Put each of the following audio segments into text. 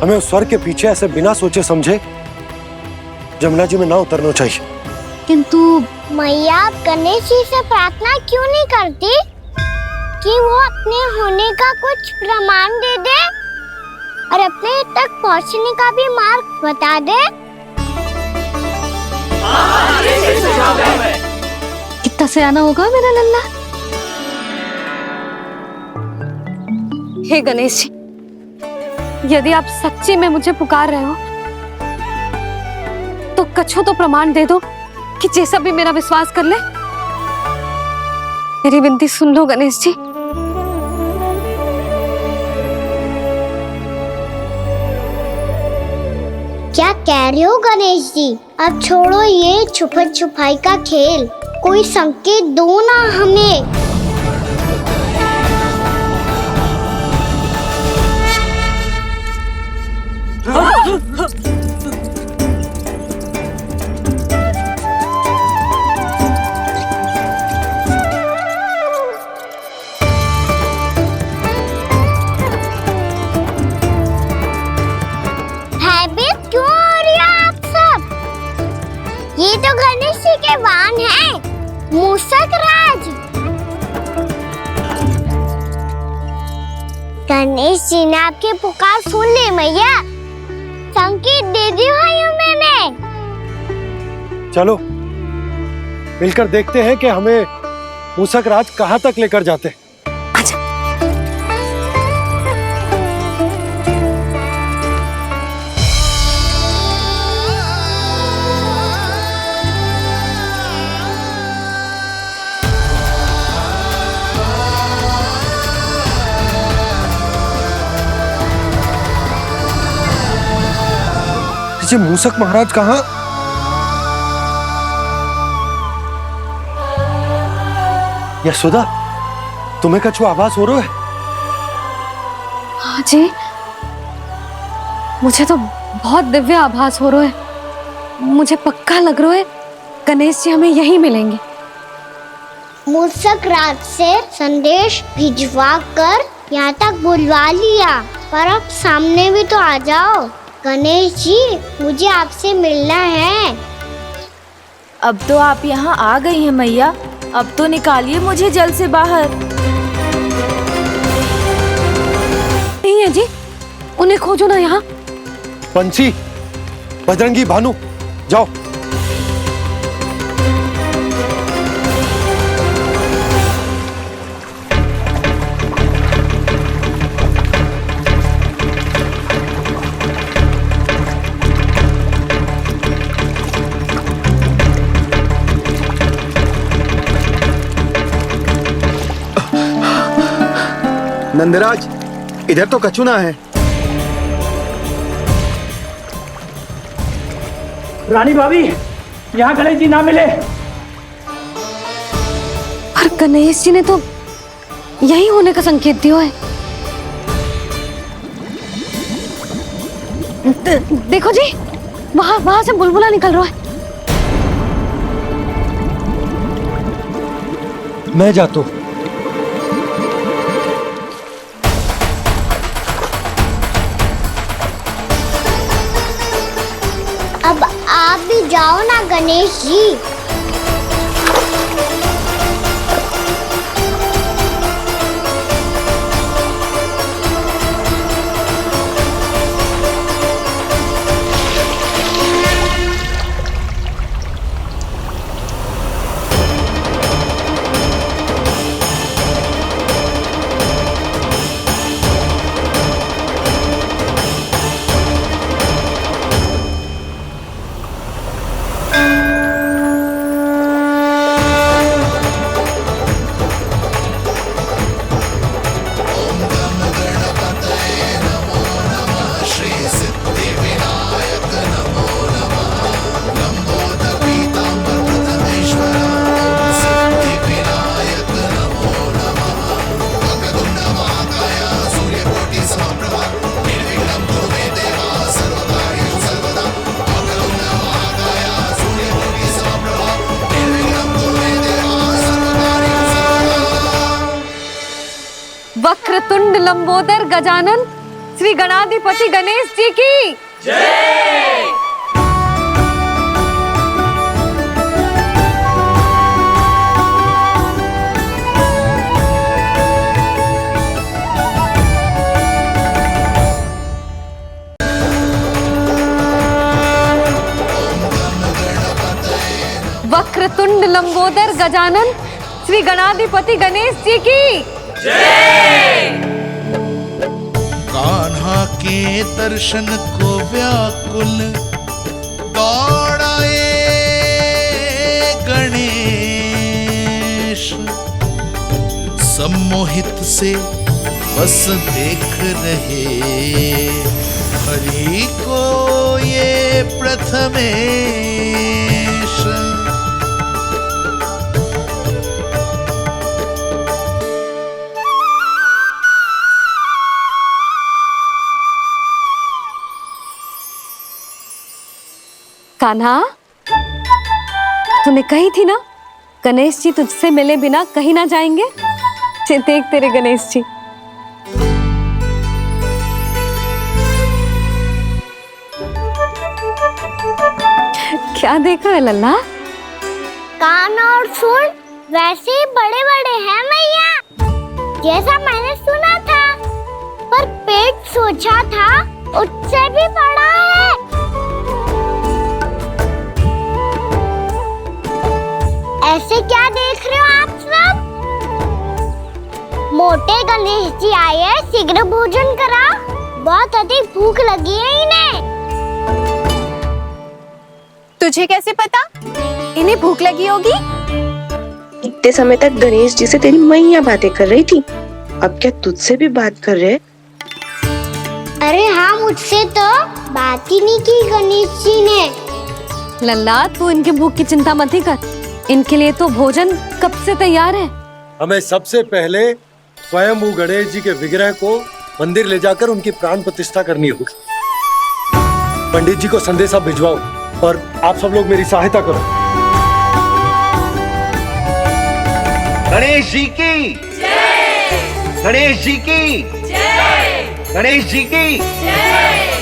हमें उस स्वर के पीछे ऐसे बिना सोचे समझे जमुना जी में ना उतरना चाहिए। किंतु मैया, आप गणेश जी से प्रार्थना क्यों नहीं करती कि वो अपने होने का कुछ प्रमाण दे दे और अपने तक पहुंचने का भी मार्ग बता दे? कितना सयाना होगा मेरा लल्ला। हे गणेश जी, यदि आप सच्ची में मुझे पुकार रहे हो तो कछु तो प्रमाण दे दो कि जैसा भी मेरा विश्वास कर ले। मेरी विनती सुन लो गणेश जी। क्या कह रहे हो गणेश जी? अब छोड़ो ये छुपन छुपाई का खेल, कोई संकेत दो ना हमें। भयभीत क्यों हो रही हो आप सब? ये तो गणेश जी के वाहन हैं, मूषक राज। गणेश जी ने आपकी पुकार सुन ली मैया, संकेत दे दी भाइयों मैंने। चलो मिलकर देखते हैं कि हमें मूषक राज कहाँ तक लेकर जाते हैं। ये मूषक महाराज कहाँ? यशोदा, तुम्हें कछु आभास हो रहा है? हाँ जी, मुझे तो बहुत दिव्य आभास हो रहा है। मुझे पक्का लग रहा है गणेश जी हमें यहीं मिलेंगे। मूषक राज से संदेश भिजवा कर यहाँ तक बुलवा लिया, पर अब सामने भी तो आ जाओ। गणेश जी, मुझे आपसे मिलना है। अब तो आप यहाँ आ गई हैं मैया, अब तो निकालिए मुझे जल से बाहर। नहीं है जी, उन्हें खोजो ना यहाँ। पंछी, बजरंगी, भानु, जाओ। नंदराज, इधर तो कछु ना है। रानी भाभी, यहाँ गणेश जी ना मिले। पर गणेश जी ने तो यही होने का संकेत दिया है। देखो जी, वहां से बुलबुला निकल रहा है। मैं जाता हूँ। अब आप भी जाओ ना गणेश जी। वक्रतुंड लंबोदर गजानन श्री गणाधिपति गणेश जी की जय। वक्रतुंड लंबोदर गजानन श्री गणाधिपति गणेश जी की जय। कान्हा के दर्शन को व्याकुल दौड़ाए गणेश, सम्मोहित से बस देख रहे हरि को ये प्रथमेश। कान्हा, तूने कही थी ना गणेश जी तुझसे मिले बिना कहीं ना जाएंगे। देख तेरे गणेश जी। क्या देखा है लल्ला? कान और सुन वैसे ही बड़े बड़े हैं मैया, जैसा मैंने सुना था, पर पेट सोचा था उससे भी बड़ा है। ऐसे क्या देख रहे हो आप सब? मोटे गणेश जी आए हैं, शीघ्र भोजन करा, बहुत अधिक भूख लगी है इन्हें। तुझे कैसे पता इन्हें भूख लगी होगी? इतने समय तक गणेश जी से तेरी मैया बातें कर रही थी, अब क्या तुझसे भी बात कर रहे? अरे हाँ, मुझसे तो बात ही नहीं की गणेश जी ने। लल्ला, तू इनकी भूख की चिंता मत ही कर, इनके लिए तो भोजन कब से तैयार है। हमें सबसे पहले स्वयं गणेश जी के विग्रह को मंदिर ले जाकर उनकी प्राण प्रतिष्ठा करनी होगी। पंडित जी को संदेशा भिजवाओ और आप सब लोग मेरी सहायता करो। गणेश जी की जय। गणेश जी की जय। गणेश जी की जय।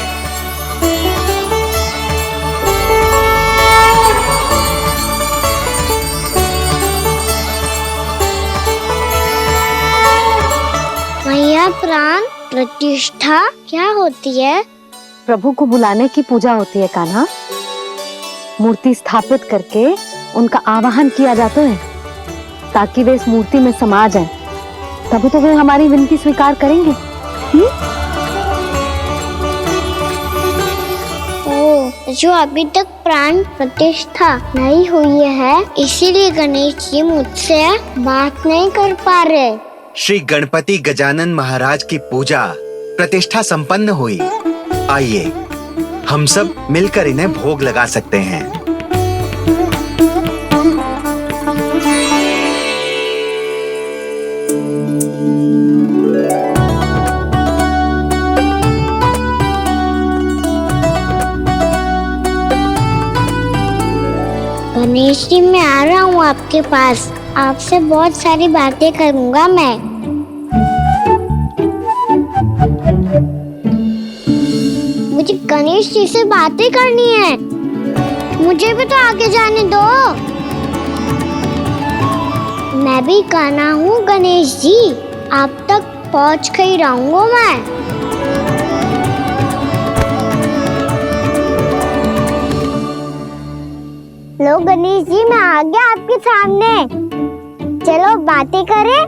मैया, प्राण प्रतिष्ठा क्या होती है? प्रभु को बुलाने की पूजा होती है कान्हा। मूर्ति स्थापित करके उनका आवाहन किया जाता है ताकि वे इस मूर्ति में समा जाएं। तभी तो वे हमारी विनती स्वीकार करेंगे। जो अभी तक प्राण प्रतिष्ठा नहीं हुई है, इसीलिए गणेश जी मुझसे बात नहीं कर पा रहे। श्री गणपति गजानन महाराज की पूजा प्रतिष्ठा संपन्न हुई। आइए हम सब मिलकर इन्हें भोग लगा सकते हैं। गणेश जी, मैं आ रहा हूँ आपके पास, आपसे बहुत सारी बातें करूँगा मैं। मुझे गणेश जी से बातें करनी है, मुझे भी तो आगे जाने दो। मैं भी कान्हा हूँ गणेश जी, आप तक पहुँच कर ही रहूँगा मैं। लो गणेश जी, मैं आ गया आपके सामने, चलो बातें करें।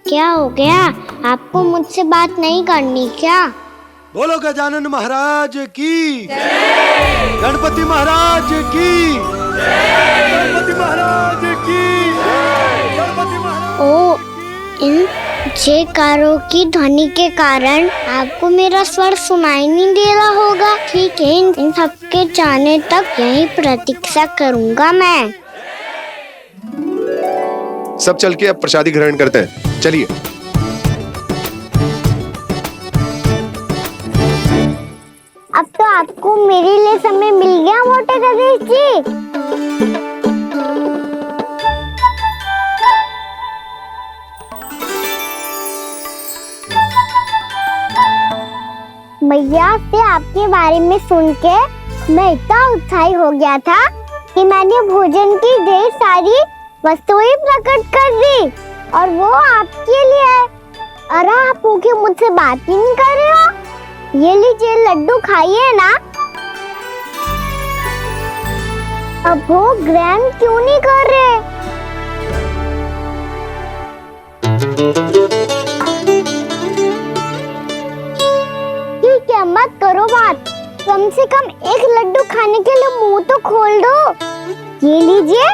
क्या हो गया, आपको मुझसे बात नहीं करनी क्या? बोलो गजानन महाराज की जय। गणपति महाराज की जय। गणपति महाराज की जय। गणपति महाराज। ओ, इन जयकारों की ध्वनि के कारण आपको मेरा स्वर सुनाई नहीं दे रहा होगा। ठीक है, इन सबके जाने तक यही प्रतीक्षा करूंगा मैं। सब चल के अब प्रसादी ग्रहण करते हैं, चलिए। अब तो आपको मेरे लिए समय मिल गया मोटे गणेश जी। मैया से आपके बारे में सुन के मैं इतना उत्साही हो गया था कि मैंने भोजन की ढेर सारी वस्तुएं प्रकट कर दी और वो आपके लिए है। अरे आप भूखे मुझसे बात ही नहीं कर रहे हो। ये लीजिए लड्डू खाइए ना। अब वो ग्रैंड क्यों नहीं कर रहे? ठीक है, मत करो बात। कम से कम एक लड्डू खाने के लिए मुंह तो खोल दो। ये लीजिए।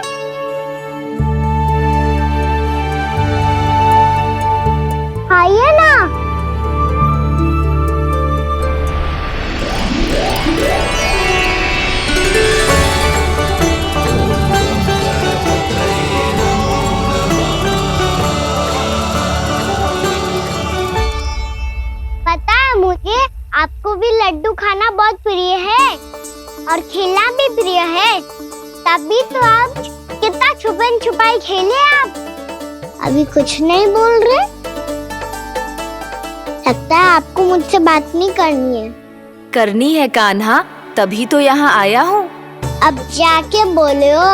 खाइए ना। पता है मुझे आपको भी लड्डू खाना बहुत प्रिय है और खेलना भी प्रिय है, तभी तो आप कितना छुपन छुपाई खेले। आप अभी कुछ नहीं बोल रहे। लगता है आपको मुझसे बात नहीं करनी है। करनी है कान्हा, तभी तो यहाँ आया हूँ। अब जाके बोले हो।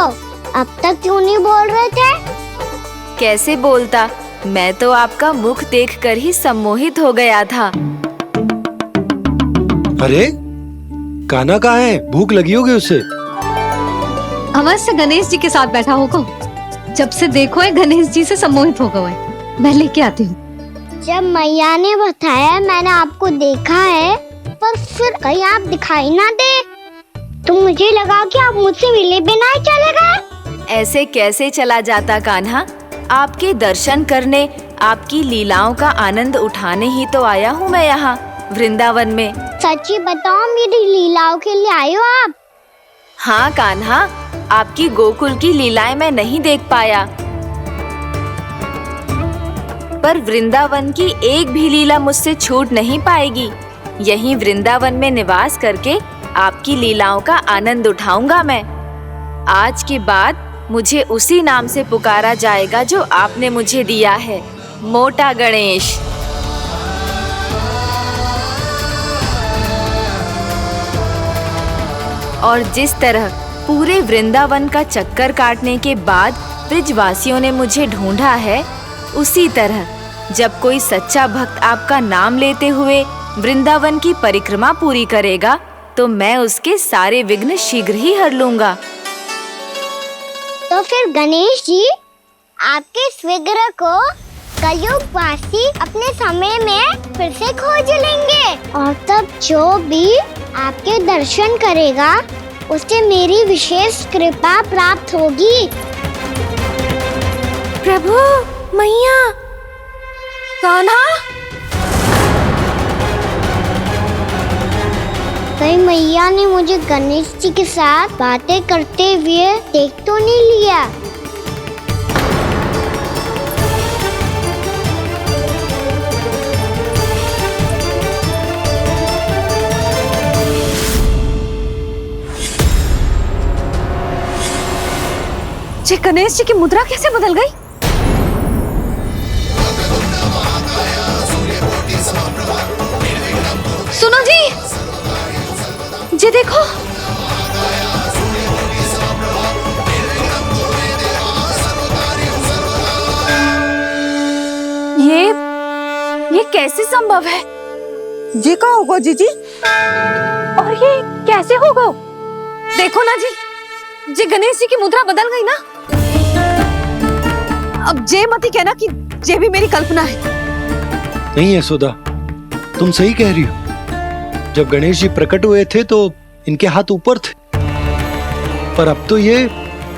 अब तक क्यों नहीं बोल रहे थे? कैसे बोलता, मैं तो आपका मुख देखकर ही सम्मोहित हो गया था। अरे कान्हा कहाँ है? भूख लगी होगी उसे। अवश्य गणेश जी के साथ बैठा होगा। जब से देखो है गणेश जी से सम्मोहित हो गए। मैं लेके आती हूँ। जब मैया ने बताया मैंने आपको देखा है, पर फिर कहीं आप दिखाई ना दे, तो मुझे लगा कि आप मुझसे मिले बिना ही चले गए। ऐसे कैसे चला जाता कान्हा? आपके दर्शन करने, आपकी लीलाओं का आनंद उठाने ही तो आया हूँ मैं यहाँ वृंदावन में। सच्ची बताओ, मेरी लीलाओं के लिए आए हो आप? हाँ कान्हा, आपकी गोकुल की लीलाएं मैं नहीं देख पाया, पर वृंदावन की एक भी लीला मुझसे छूट नहीं पाएगी। यहीं वृंदावन में निवास करके आपकी लीलाओं का आनंद उठाऊंगा मैं। आज के बाद मुझे उसी नाम से पुकारा जाएगा जो आपने मुझे दिया है, मोटा गणेश। और जिस तरह पूरे वृंदावन का चक्कर काटने के बाद ब्रिजवासियों ने मुझे ढूंढा है, उसी तरह जब कोई सच्चा भक्त आपका नाम लेते हुए वृंदावन की परिक्रमा पूरी करेगा, तो मैं उसके सारे विघ्न शीघ्र ही हर लूंगा। तो फिर गणेश जी, आपके इस विग्रह को कलयुगवासी अपने समय में फिर से खोज लेंगे, और तब जो भी आपके दर्शन करेगा उसे मेरी विशेष कृपा प्राप्त होगी। प्रभु, मैया, कान्हा। कहीं मैया ने मुझे गणेश जी के साथ बातें करते हुए देख तो नहीं लिया? ये गणेश जी की मुद्रा कैसे बदल गई? सुनो जी, ये देखो। ये कैसे संभव है? जी का होगा जीजी? और ये कैसे होगा? देखो ना जी, ये गणेश जी की मुद्रा बदल गई ना। अब जे मती कहना कि ये भी मेरी कल्पना है। नहीं यशोदा, तुम सही कह रही हो। जब गणेश जी प्रकट हुए थे तो इनके हाथ ऊपर थे, पर अब तो ये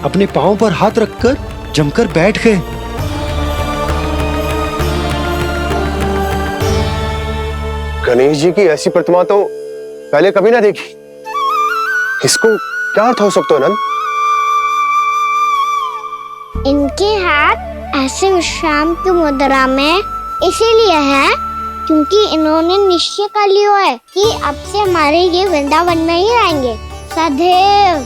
अपने पांव पर हाथ रखकर जमकर बैठ गए। गणेश जी की ऐसी प्रतिमा तो पहले कभी ना देखी। इसको क्या अर्थ हो सकता है नंद? इनके हाथ ऐसे विश्राम की मुद्रा में इसीलिए है क्योंकि इन्होंने निश्चय कर लिया है कि अब से हमारे ये वृंदावन में ही रहेंगे सदैव।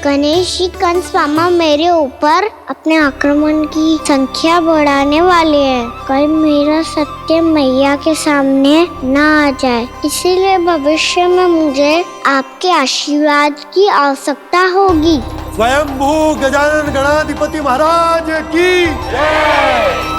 गणेश जी कंस मामा मेरे ऊपर अपने आक्रमण की संख्या बढ़ाने वाले हैं। कल मेरा सत्य मैया के सामने ना आ जाए, इसीलिए भविष्य में मुझे आपके आशीर्वाद की आवश्यकता होगी। स्वयंभू गजानन गणाधिपति महाराज की जय।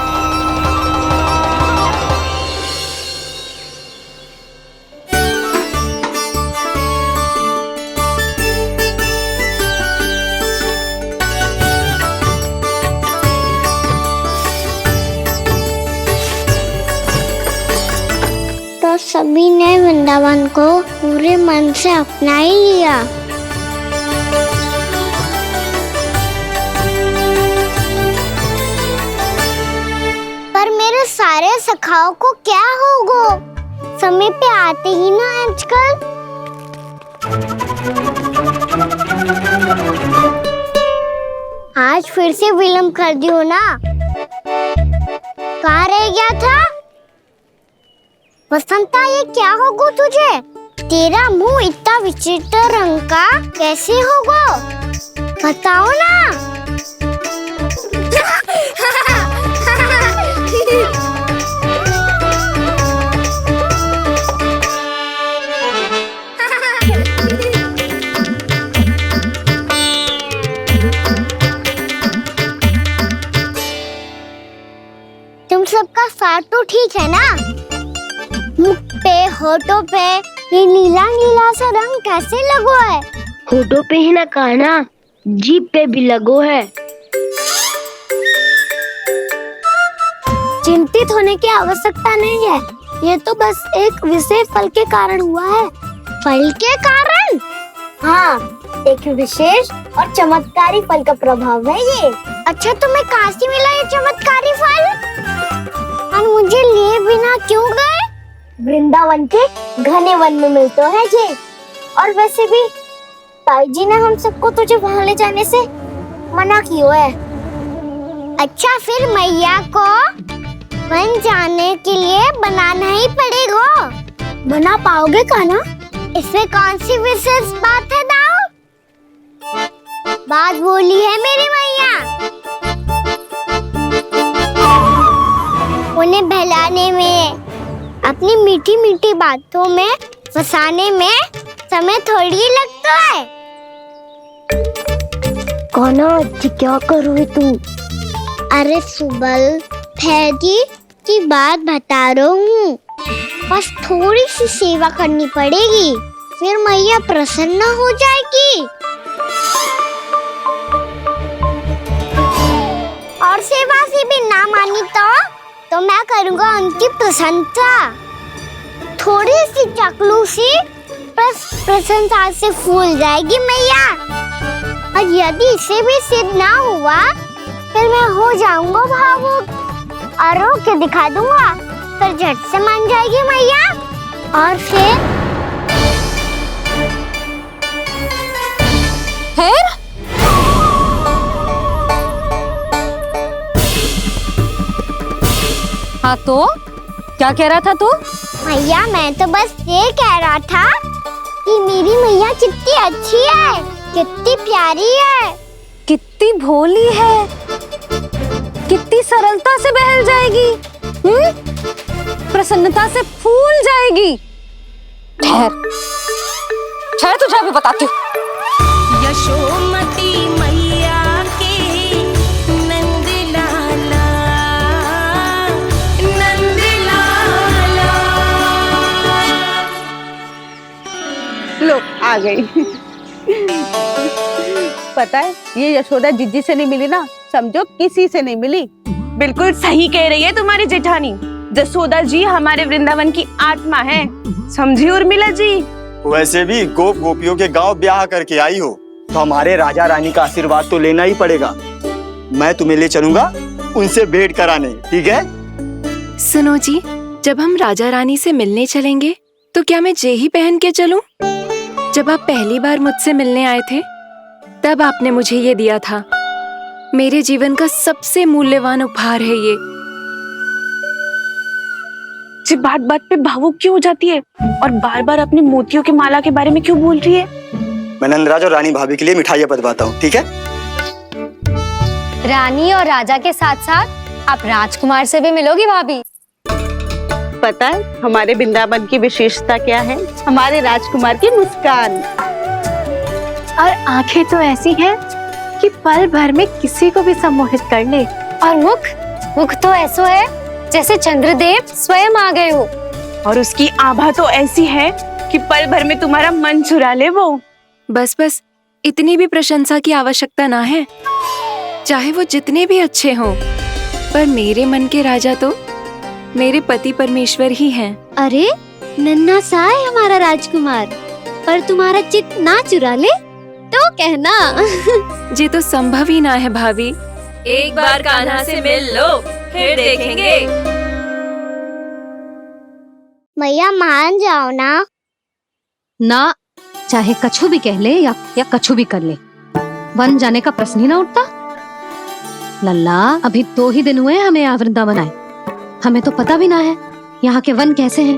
तो सभी ने वृंदावन को पूरे मन से अपना ही लिया। पर मेरे सारे सखाओं को क्या होगा? समय पे आते ही ना आजकल। आज फिर से विलम्ब कर दियो ना। कहाँ रह गया था? वसंता, ये क्या होगा तुझे? तेरा मुंह इतना विचित्र रंग का कैसे होगा? बताओ ना। तुम सबका साथ तो ठीक है ना? मुख पे, होठों पे ये नीला नीला सा रंग कैसे लगो है? होठों पे ही ना काना, जीभ पे भी लगो है। चिंतित होने की आवश्यकता नहीं है, ये तो बस एक विशेष फल के कारण हुआ है। फल के कारण? हाँ, एक विशेष और चमत्कारी फल का प्रभाव है ये। अच्छा, तुम्हें कहाँ से मिला ये चमत्कारी फल? और मुझे लिए बिना क्यों गए? वृंदावन के घने वन में मिलते हैं जी। और वैसे भी ताई जी ने हम सबको तुझे वहाँ ले जाने से मना किया है। अच्छा, फिर मैया को वन जाने के लिए बनाना ही पड़ेगा। बना पाओगे कान्हा? इसमें कौन सी विशेष बात है दाऊ? बात बोली है मेरी मैया। उन्हें बहलाने में, अपनी मीठी मीठी बातों में फंसाने में समय थोड़ी लगता है। कान्हा, क्या करोगे तू? अरे सुबल, फैजी की बात बता रहा हूँ। बस थोड़ी सी सेवा करनी पड़ेगी, फिर मैया प्रसन्न हो जाएगी। और सेवा से भी ना मानी तो मैं करूँगा उनकी प्रशंसा। थोड़ी सी चकलूसी बस प्रशंसा से फूल जाएगी मैया। और यदि इसे भी सिद्ध ना हुआ, फिर मैं हो जाऊंगा भावुक और रो के दिखा दूंगा, फिर झट से मान जाएगी मैया। और फिर हाँ, तो क्या कह रहा था तू? मैया, मैं तो बस ये कह रहा था कि मेरी मैया कितनी अच्छी है, कितनी प्यारी है, कितनी भोली है, कितनी सरलता से बहल जाएगी, प्रसन्नता से फूल जाएगी। ठहर ठहर, तुझे अभी बताती हूँ। यशोमती मैया के नंद लाला, नंद लाला। लो, आ गई। पता है, ये यशोदा जीजी से नहीं मिली ना, समझो किसी से नहीं मिली। बिल्कुल सही कह रही है तुम्हारी जेठानी। जसोदा जी हमारे वृंदावन की आत्मा है, समझी उर्मिला जी। वैसे भी गोप गोपियों के गांव ब्याह करके आई हो, तो हमारे राजा रानी का आशीर्वाद तो लेना ही पड़ेगा। मैं तुम्हें ले चलूंगा उनसे भेंट कराने, ठीक है? सुनो जी, जब हम राजा रानी से मिलने चलेंगे तो क्या मैं जे ही पहन के चलूं? जब आप पहली बार मुझसे मिलने आए थे, तब आपने मुझे ये दिया था। मेरे जीवन का सबसे मूल्यवान उपहार है ये। सिर्फ बात बात पे भावुक क्यों हो जाती है और बार बार अपनी मोतियों के माला के बारे में क्यों बोल रही है? मैं नंदराज और रानी भाभी के लिए मिठाइयाँ बंटवाता हूँ, ठीक है? रानी और राजा के साथ साथ आप राजकुमार से भी मिलोगी भाभी। पता है हमारे वृंदावन की विशेषता क्या है? हमारे राजकुमार की मुस्कान। और आंखें तो ऐसी हैं कि पल भर में किसी को भी सम्मोहित कर ले। और मुख तो ऐसा है जैसे चंद्रदेव स्वयं आ गए हो। और उसकी आभा तो ऐसी है कि पल भर में तुम्हारा मन चुरा ले वो। बस बस, इतनी भी प्रशंसा की आवश्यकता ना है। चाहे वो जितने भी अच्छे हों, पर मेरे मन के राजा तो मेरे पति परमेश्वर ही हैं। अरे नन्हा सा है हमारा राजकुमार, पर तुम्हारा चित्त ना चुरा ले तो कहना। ये तो संभव ही ना है भाभी। एक बार कान्हा से मिल लो, फिर देखेंगे। मैया मान जाओ ना। चाहे कछु भी कह ले या कछु भी कर ले, वन जाने का प्रश्न ही ना उठता। लल्ला, अभी 2 ही दिन हुए हमें यहाँ वृंदावन आए। हमें तो पता भी ना है यहाँ के वन कैसे हैं,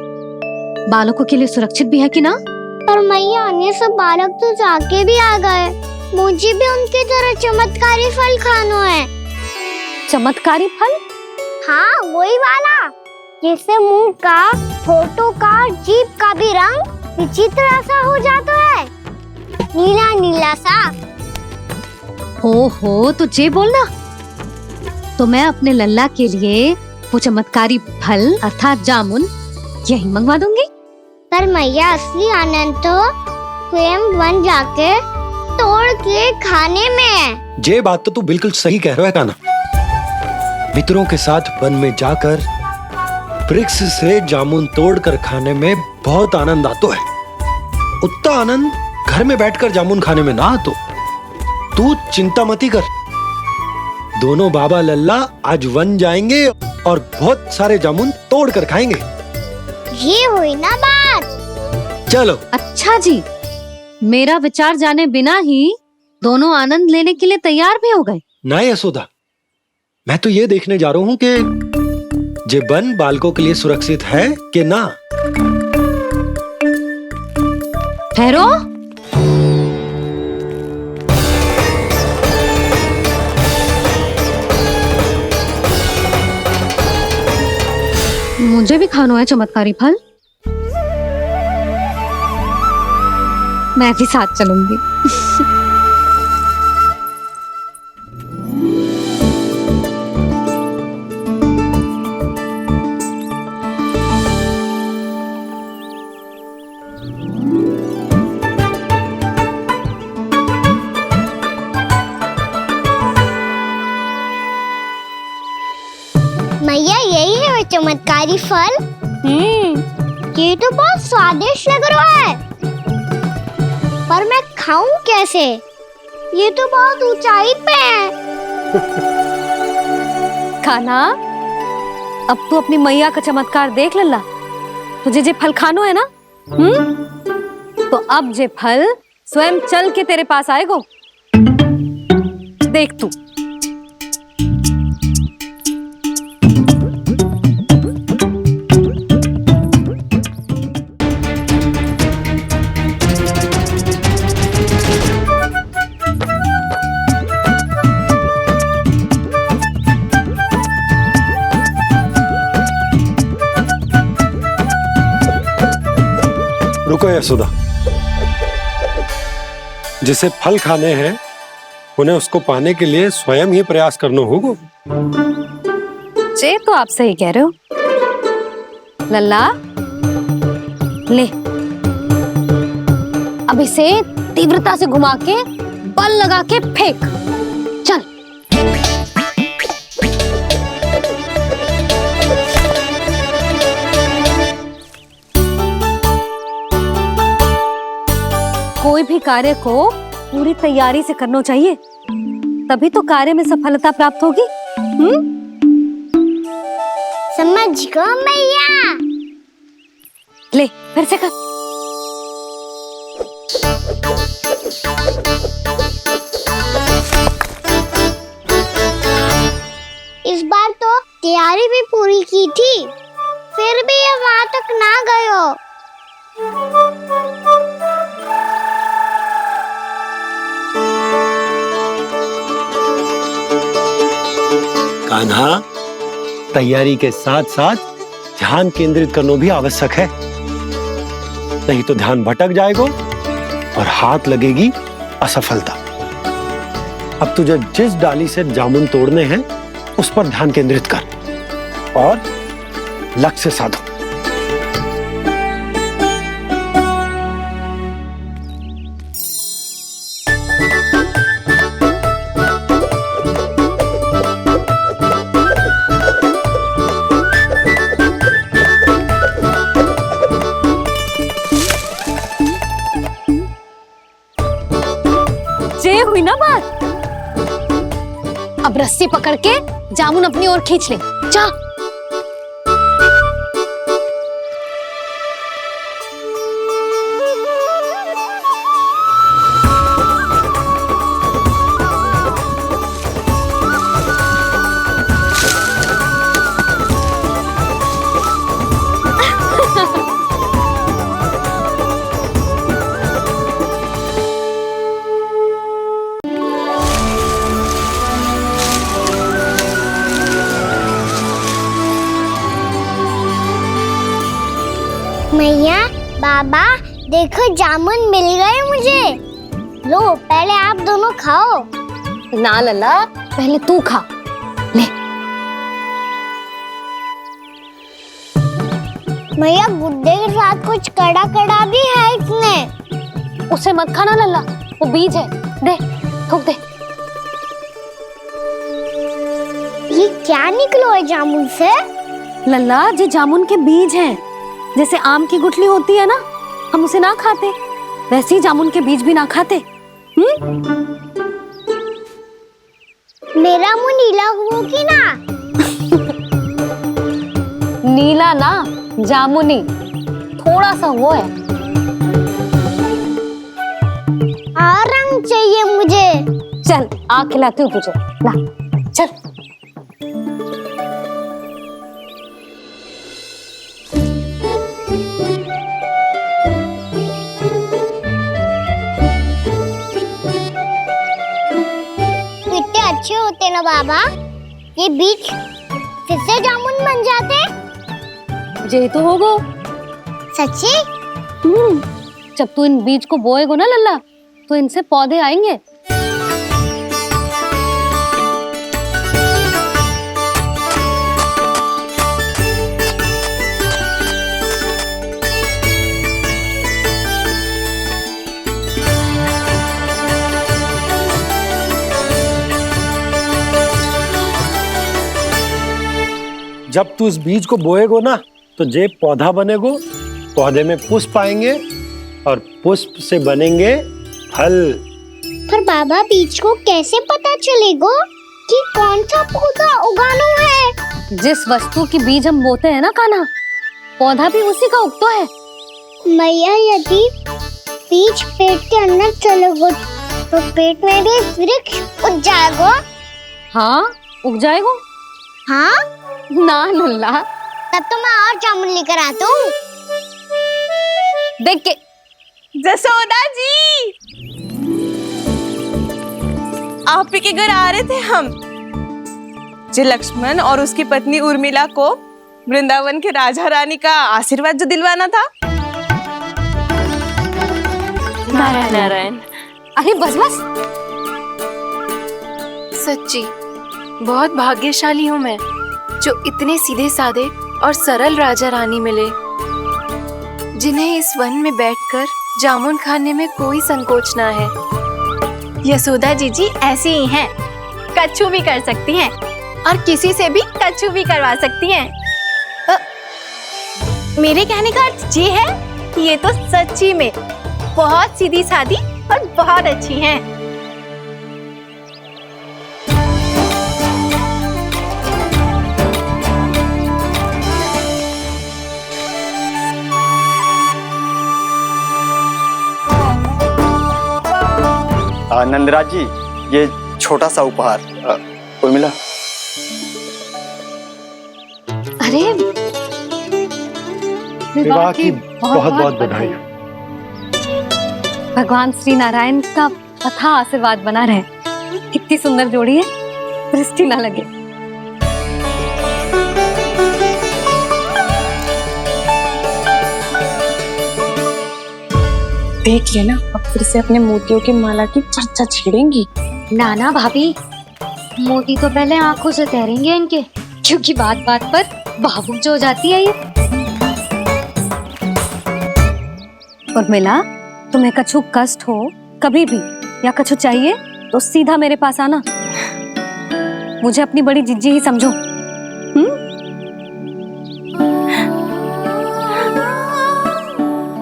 बालकों के लिए सुरक्षित भी है कि ना। पर मैया अन्य सब बालक तो जाके भी आ गए। मुझे भी उनकी तरह चमत्कारी फल खाना है। चमत्कारी फल? हाँ, वही वाला जिससे मुंह का, होठों का, जीभ का भी रंग विचित्र सा हो जाता है, नीला नीला सा। हो तो जे बोलना। तो मैं अपने लल्ला के लिए वो चमत्कारी फल अर्थात जामुन यही मंगवा दूंगी। पर मैया असली आनंद तो स्वयं वन जाके तोड़ के खाने में है। ये बात तो तू बिल्कुल सही कह रहा है कान्हा। मित्रों के साथ वन में जाकर वृक्ष से जामुन तोड़कर खाने में बहुत आनंद आता है। उतना आनंद घर में बैठकर जामुन खाने में ना आतो। तू चिंता मती कर, दोनों बाबा लल्ला आज वन जाएंगे और बहुत सारे जामुन तोड़कर खाएंगे। ये हुई ना बात। चलो। अच्छा जी, मेरा विचार जाने बिना ही दोनों आनंद लेने के लिए तैयार भी हो गए। ना यशोदा, मैं तो ये देखने जा रहा हूँ कि ये वन बालकों के लिए सुरक्षित है कि ना। ठहरो। मुझे भी खाना है चमत्कारी फल। मैं भी साथ चलूंगी। मैया यही है वो चमत्कारी फल। ये तो बहुत स्वादिष्ट लग रहा है, पर मैं खाऊं कैसे? ये तो बहुत ऊंचाई पे है। खाना, अब तू अपनी मैया का चमत्कार देख लल्ला। तुझे जे फल खानो है ना, तो अब जे फल स्वयं चल के तेरे पास आएगो। देख तू। रुको यशोदा, जिसे फल खाने हैं उन्हें उसको पाने के लिए स्वयं ही प्रयास करना होगा। जे तो आप सही कह रहे हो लल्ला। ले, अब इसे तीव्रता से घुमा के बल लगा के फेंक। चल। कोई भी कार्य को पूरी तैयारी से करना चाहिए, तभी तो कार्य में सफलता प्राप्त होगी। समझ गो मैया। ले, फिर से कर। इस बार तो तैयारी भी पूरी की थी, फिर भी ये वहां तक ना गए हो। कान्हा, तैयारी के साथ साथ ध्यान केंद्रित करना भी आवश्यक है, नहीं तो ध्यान भटक जाएगा और हाथ लगेगी असफलता। अब तुझे जिस डाली से जामुन तोड़ने हैं उस पर ध्यान केंद्रित कर और लक्ष्य साधो। ये हुई ना बात। अब रस्सी पकड़ के जामुन अपनी ओर खींच ले। जा। मैया, बाबा, देखो जामुन मिल गए मुझे। लो, पहले आप दोनों खाओ। ना लल्ला, पहले तू खा ले। मैया, गुड्डे के साथ कुछ कड़ा कड़ा भी है इसमें। उसे मत खाना लल्ला, वो बीज है। दे, थूक दे। ये क्या निकलो है जामुन से? लल्ला, ये जामुन के बीज हैं। जैसे आम की गुठली होती है ना, हम उसे ना खाते, वैसे ही जामुन के बीज भी ना खाते। मेरा मुंह नीला हुआ कि ना? नीला ना, जामुनी, थोड़ा सा वो है। और रंग चाहिए मुझे। चल, आ खिलाती हूँ तुझे। ला, चल। अच्छे होते ना बाबा, ये बीज फिर से जामुन बन जाते। ये तो होगा। सच्ची? जब तू इन बीज को बोएगा ना लल्ला, तो इनसे पौधे आएंगे। जब तू इस बीज को बोएगो ना, तो जे पौधा बनेगो, पौधे में पुष्प आएंगे और पुष्प से बनेंगे फल। पर बाबा, बीज को कैसे पता चलेगा कि कौन सा पौधा उगाना है? जिस वस्तु की बीज हम बोते हैं ना कान्हा, पौधा भी उसी का उगता है। मैया, यदि बीज पेट के अंदर चलेगा तो पेट में भी वृक्ष उग जाएगा। हाँ, उग जाएगा। हाँ ना लल्ला, तब तो मैं और जामुन लेकर आता हूँ। देख के। जसोदा जी, आप ही के घर आ रहे थे हम। जो लक्ष्मण और उसकी पत्नी उर्मिला को वृंदावन के राजा रानी का आशीर्वाद जो दिलवाना था। नारायण नारायण। अरे बस बस। सच्ची बहुत भाग्यशाली हूँ मैं, जो इतने सीधे साधे और सरल राजा रानी मिले, जिन्हें इस वन में बैठकर जामुन खाने में कोई संकोच ना है। यशोदा जीजी ऐसी ही हैं, कच्छू भी कर सकती हैं और किसी से भी कच्छू भी करवा सकती हैं। मेरे कहने का अर्थ ये है कि ये तो सच्ची में बहुत सीधी सादी और बहुत अच्छी हैं। नंदराज जी, ये छोटा सा उपहार। उर्मिला। अरे, विवाह की बहुत बहुत बधाई। भगवान श्री नारायण का अथाह आशीर्वाद बना रहे। कितनी सुंदर जोड़ी है, दृष्टि ना लगे। देख लेना, अब फिर से अपने मोतियों की माला की चर्चा छेड़ेंगी। नाना भाभी, मोती तो पहले आंखों से तैरेंगे इनके, क्योंकि बात बात पर भावुक जो हो जाती है ये। उर्मिला, तुम्हें कछु कष्ट हो कभी भी या कछु चाहिए तो सीधा मेरे पास आना। मुझे अपनी बड़ी जिज्जी ही समझो।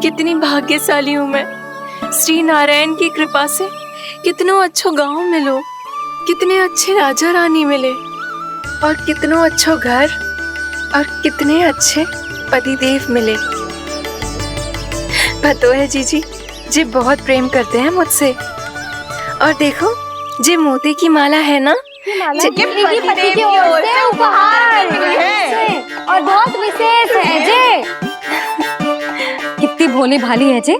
कितनी भाग्यशाली हूँ मैं, श्री नारायण की कृपा से कितनों अच्छो गांव मिलो, कितने अच्छे राजा रानी मिले, और कितनों अच्छो घर और कितने अच्छे पतिदेव मिले। पतो है जीजी, जी बहुत प्रेम करते हैं मुझसे। और देखो, जे मोती की माला है ना, पति की ओर से उपहार है और बहुत विशेष है जे। कितनी भोली भाली है जे,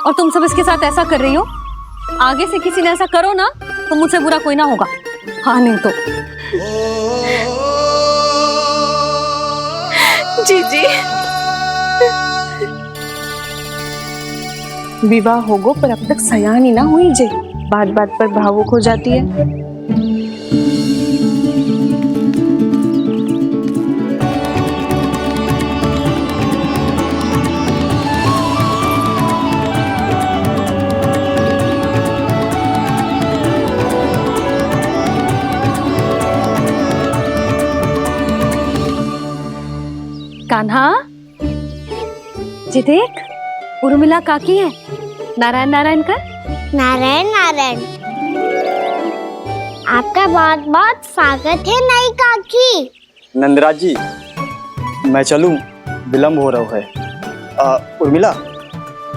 और तुम सब इसके साथ ऐसा कर रही हो। आगे से किसी ने ऐसा करो ना तो मुझसे बुरा कोई ना होगा। हाँ नहीं तो जीजी विवाह होगो पर अब तक सयान ही ना हुई जे, बात बात पर भावुक हो जाती है। कान्हा जी, देख उर्मिला काकी है। नारायण नारायण कर। नारायण नारायण। आपका बहुत बहुत स्वागत है नई काकी। नंदराज जी, मैं चलूं, विलम्ब हो रहा है। उर्मिला,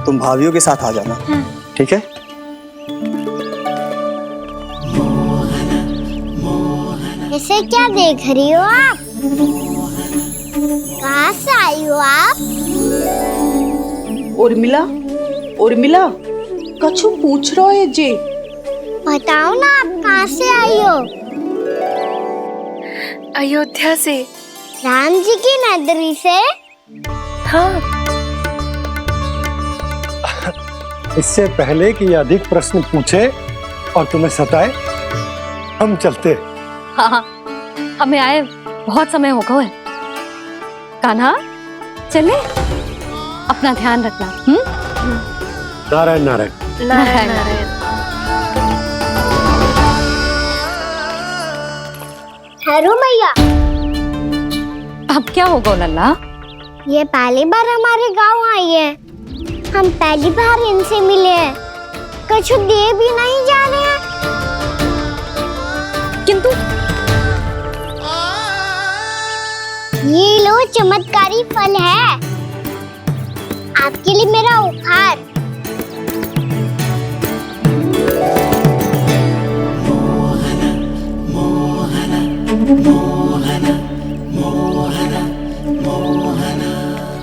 तुम भाभियों के साथ आ जाना। ठीक है? इसे क्या देख रही हो आप? कहाँ से आई हो आप? उर्मिला, उर्मिला, कछु पूछ रहा है जे। बताओ ना, आप कहाँ से आई हो? अयोध्या से। राम जी की नगरी से? हाँ। इससे पहले कि ये अधिक प्रश्न पूछे और तुम्हें सताए, हम चलते। हाँ, हमें आए बहुत समय हो गया है। कान्हा, चले, अपना ध्यान रखना। नारायण नारायण। नारायण नारायण। ठहरो मैया। अब क्या होगा लल्ला? ये पहली बार हमारे गांव आई है, हम पहली बार इनसे मिले हैं, कुछ दे भी नहीं जा रहे हैं। किंतु ये लो, चमत्कारी फल है आपके लिए मेरा उपहार।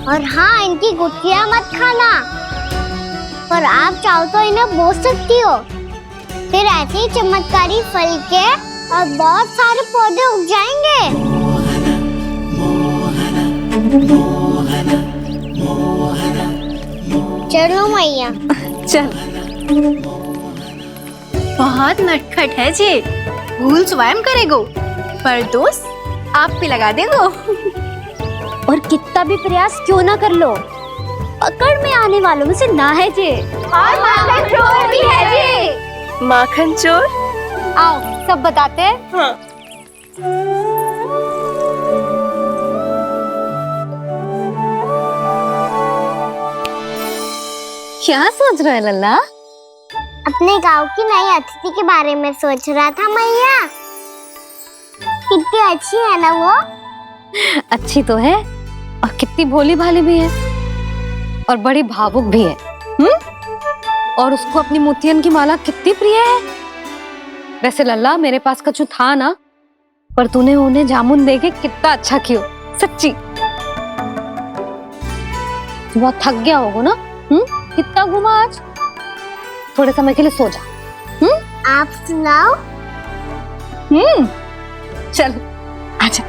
और हाँ, इनकी गुठलियां मत खाना, और आप चाहो तो इन्हें बो सकती हो, फिर ऐसे ही चमत्कारी फल के और बहुत सारे पौधे उग जाएंगे। चलो मैया। चल। बहुत नटखट है जे, भूल स्वयं करेगो पर दोष आप पे लगा देगो। और कितना भी प्रयास क्यों ना कर लो, पकड़ में आने वालों में से ना है जे। और माखन चोर भी है जे। माखन चोर? आओ सब बताते हैं। हाँ। क्या सोच रहे हो लल्ला? अपने गांव की नई अतिथि के बारे में सोच रहा था मैया। कितनी अच्छी है ना वो? अच्छी तो है, और कितनी भोली भाली भी है, और बड़ी भावुक भी है। और उसको अपनी मोतियन की माला कितनी प्रिय है। वैसे लल्ला, मेरे पास कछु था ना, पर तूने उन्हें जामुन देके कितना अच्छा किया, सच्ची। बहुत थक गया होगा ना? कितना घुमा आज? थोड़े समय के लिए सो जा। आप सुनाओ। चल आजा।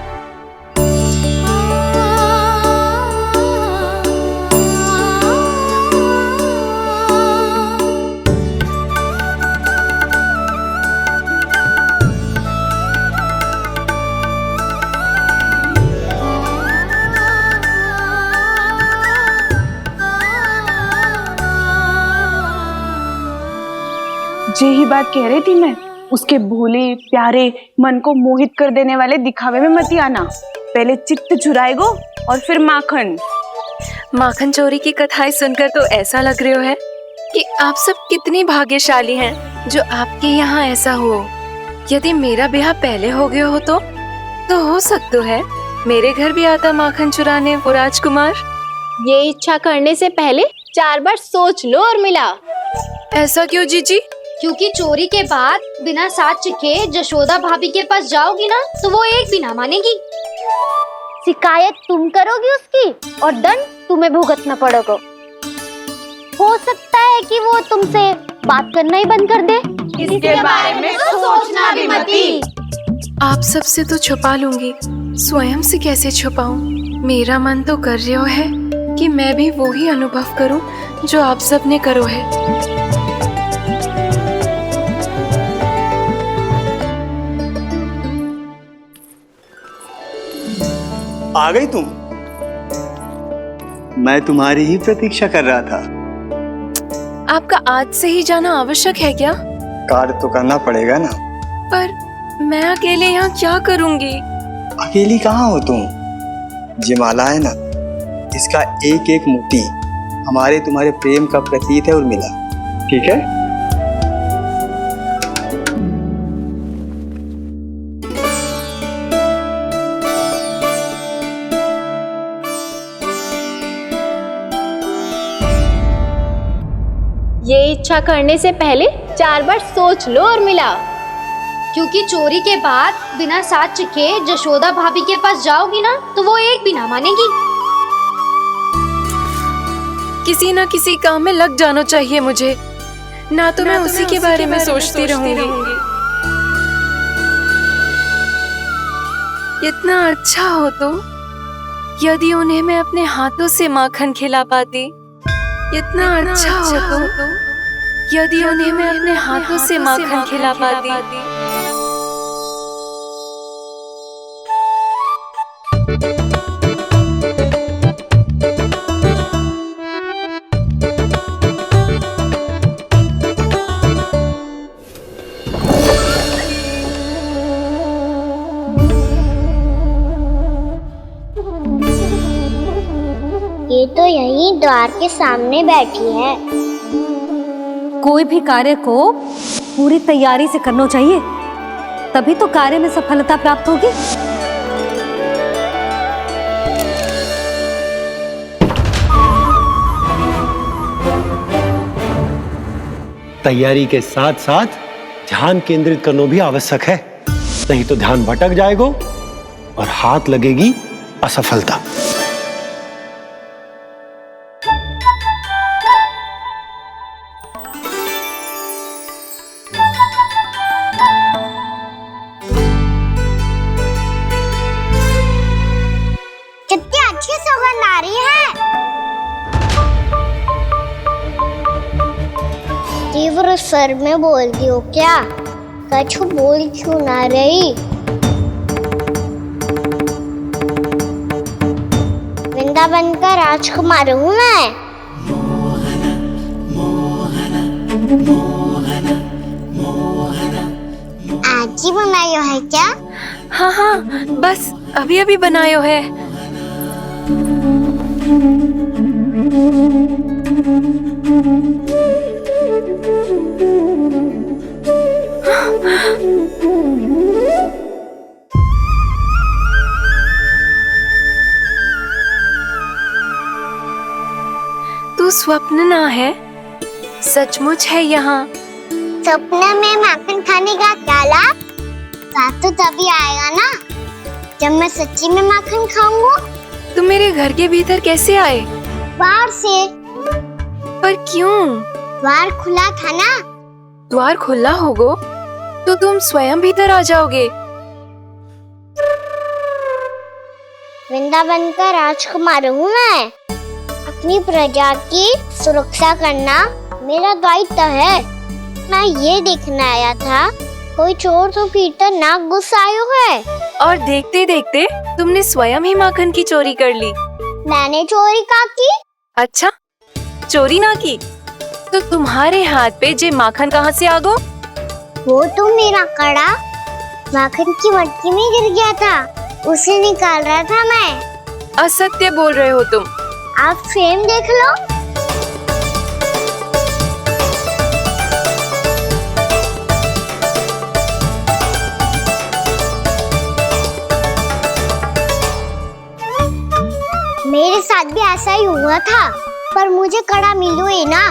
जे ही बात कह रही थी मैं, उसके भोले प्यारे मन को मोहित कर देने वाले दिखावे में मत आना। पहले चित्त चुराएगो और फिर माखन। माखन चोरी की कथाएं सुनकर तो ऐसा लग रहा है कि आप सब कितनी भाग्यशाली हैं जो आपके यहाँ ऐसा हो। यदि मेरा ब्याह पहले हो गया हो तो हो सकता है मेरे घर भी आता माखन चुराने वो राजकुमार। ये इच्छा करने से पहले 4 बार सोच लो और मिला। ऐसा क्यों जीजी? क्योंकि चोरी के बाद बिना साथ के जशोदा भाभी के पास जाओगी ना तो वो एक भी ना मानेगी। शिकायत तुम करोगी उसकी और दंड तुम्हें भुगतना पड़ेगा। हो सकता है कि वो तुमसे बात करना ही बंद कर दे। इसके बारे में तो सोचना भी मती। आप सबसे तो छुपा लूंगी, स्वयं से कैसे छुपाऊं? मेरा मन तो कर रहा है कि मैं भी वो ही अनुभव करूं जो आप सब ने करो है। आ गई तुम? मैं तुम्हारी ही प्रतीक्षा कर रहा था। आपका आज से ही जाना आवश्यक है क्या? कार्य तो करना पड़ेगा ना। पर मैं अकेले यहाँ क्या करूँगी? अकेली कहाँ हो तुम? ये माला है ना, इसका एक एक मोती हमारे तुम्हारे प्रेम का प्रतीक है उर्मिला, ठीक है? ये इच्छा करने से पहले 4 बार सोच लो और मिला। क्योंकि चोरी के बाद बिना साथ के जशोदा भाभी के पास जाओगी ना तो वो एक भी ना मानेगी। किसी न किसी काम में लग जाना चाहिए मुझे, ना तो मैं उसी के बारे में सोचती रहूंगी। इतना अच्छा हो तो यदि उन्हें मैं अपने हाथों से माखन खिला पाती। इतना अच्छा हो तो यदि उन्हें मैं अपने हाथों से माखन खिला पाती। ये तो यही द्वार के सामने बैठी है। कोई भी कार्य को पूरी तैयारी से करना चाहिए, तभी तो कार्य में सफलता प्राप्त होगी। तैयारी के साथ साथ ध्यान केंद्रित करना भी आवश्यक है, नहीं तो ध्यान भटक जाएगा और हाथ लगेगी असफलता। कितनी अच्छी सुगंध आ रही है। तीव्र स्वर में बोलती हो क्या? कछु बोल क्यों ना रही? वृंदावन का राजकुमार हूँ मैं। आज ही बनायो है क्या? हाँ हाँ, बस अभी अभी बनायो है। तू स्वप्न ना है, सचमुच है यहाँ। सपने में माखन खाने का क्या लाभ? स्वाद तो तभी आएगा ना जब मैं सच्ची में माखन खाऊंगा। तुम मेरे घर के भीतर कैसे आए? बाहर से। पर क्यों? द्वार खुला था ना। द्वार खुला होगा तो तुम स्वयं भीतर आ जाओगे। वृंदावन का राजकुमार हूँ मैं। अपनी प्रजा की सुरक्षा करना मेरा दायित्व है। मैं ये देखने आया था कोई चोर तो भीतर ना घुस आयो है। और देखते देखते तुमने स्वयं ही माखन की चोरी कर ली। मैंने चोरी का की? अच्छा, चोरी ना की तो तुम्हारे हाथ पे जे माखन कहाँ से आ गो? वो तो मेरा कड़ा माखन की मटकी में गिर गया था, उसे निकाल रहा था मैं। असत्य बोल रहे हो तुम। आप फ्रेम देख लो। मेरे साथ भी ऐसा ही हुआ था, पर मुझे कड़ा मिलो ही ना,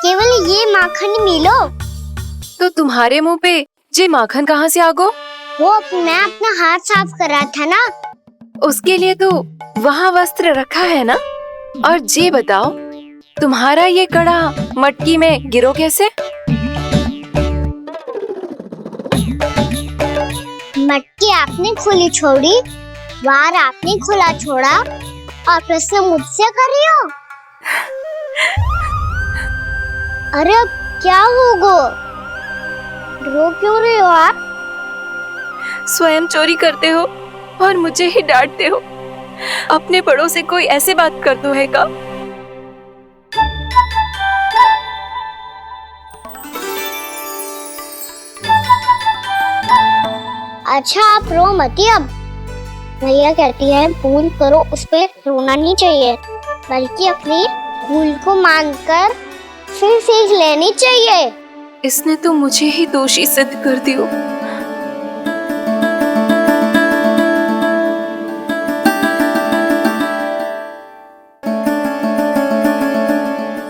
केवल ये माखन मिलो। तो तुम्हारे मुंह पे जे माखन कहाँ से आ गो? वो मैं अपना हाथ साफ कर रहा था ना। उसके लिए तो वहाँ वस्त्र रखा है ना। और जे बताओ, तुम्हारा ये कड़ा मटकी में गिरो कैसे? मटकी आपने खुली छोड़ी, वार आपने खुला छोड़ा, और प्रश्न मुझसे कर रही हो? अरे अब क्या होगा? रो क्यों रहे हो आप? स्वयं चोरी करते हो और मुझे ही डांटते हो। अपने बड़ों से कोई ऐसे बात कर दो है का? अच्छा आप रो मती अब। भैया कहती है भूल करो, उस पे रोना नहीं चाहिए, बल्कि अपनी भूल को मानकर फिर सीख लेनी चाहिए। इसने तो मुझे ही दोषी सिद्ध कर दियो।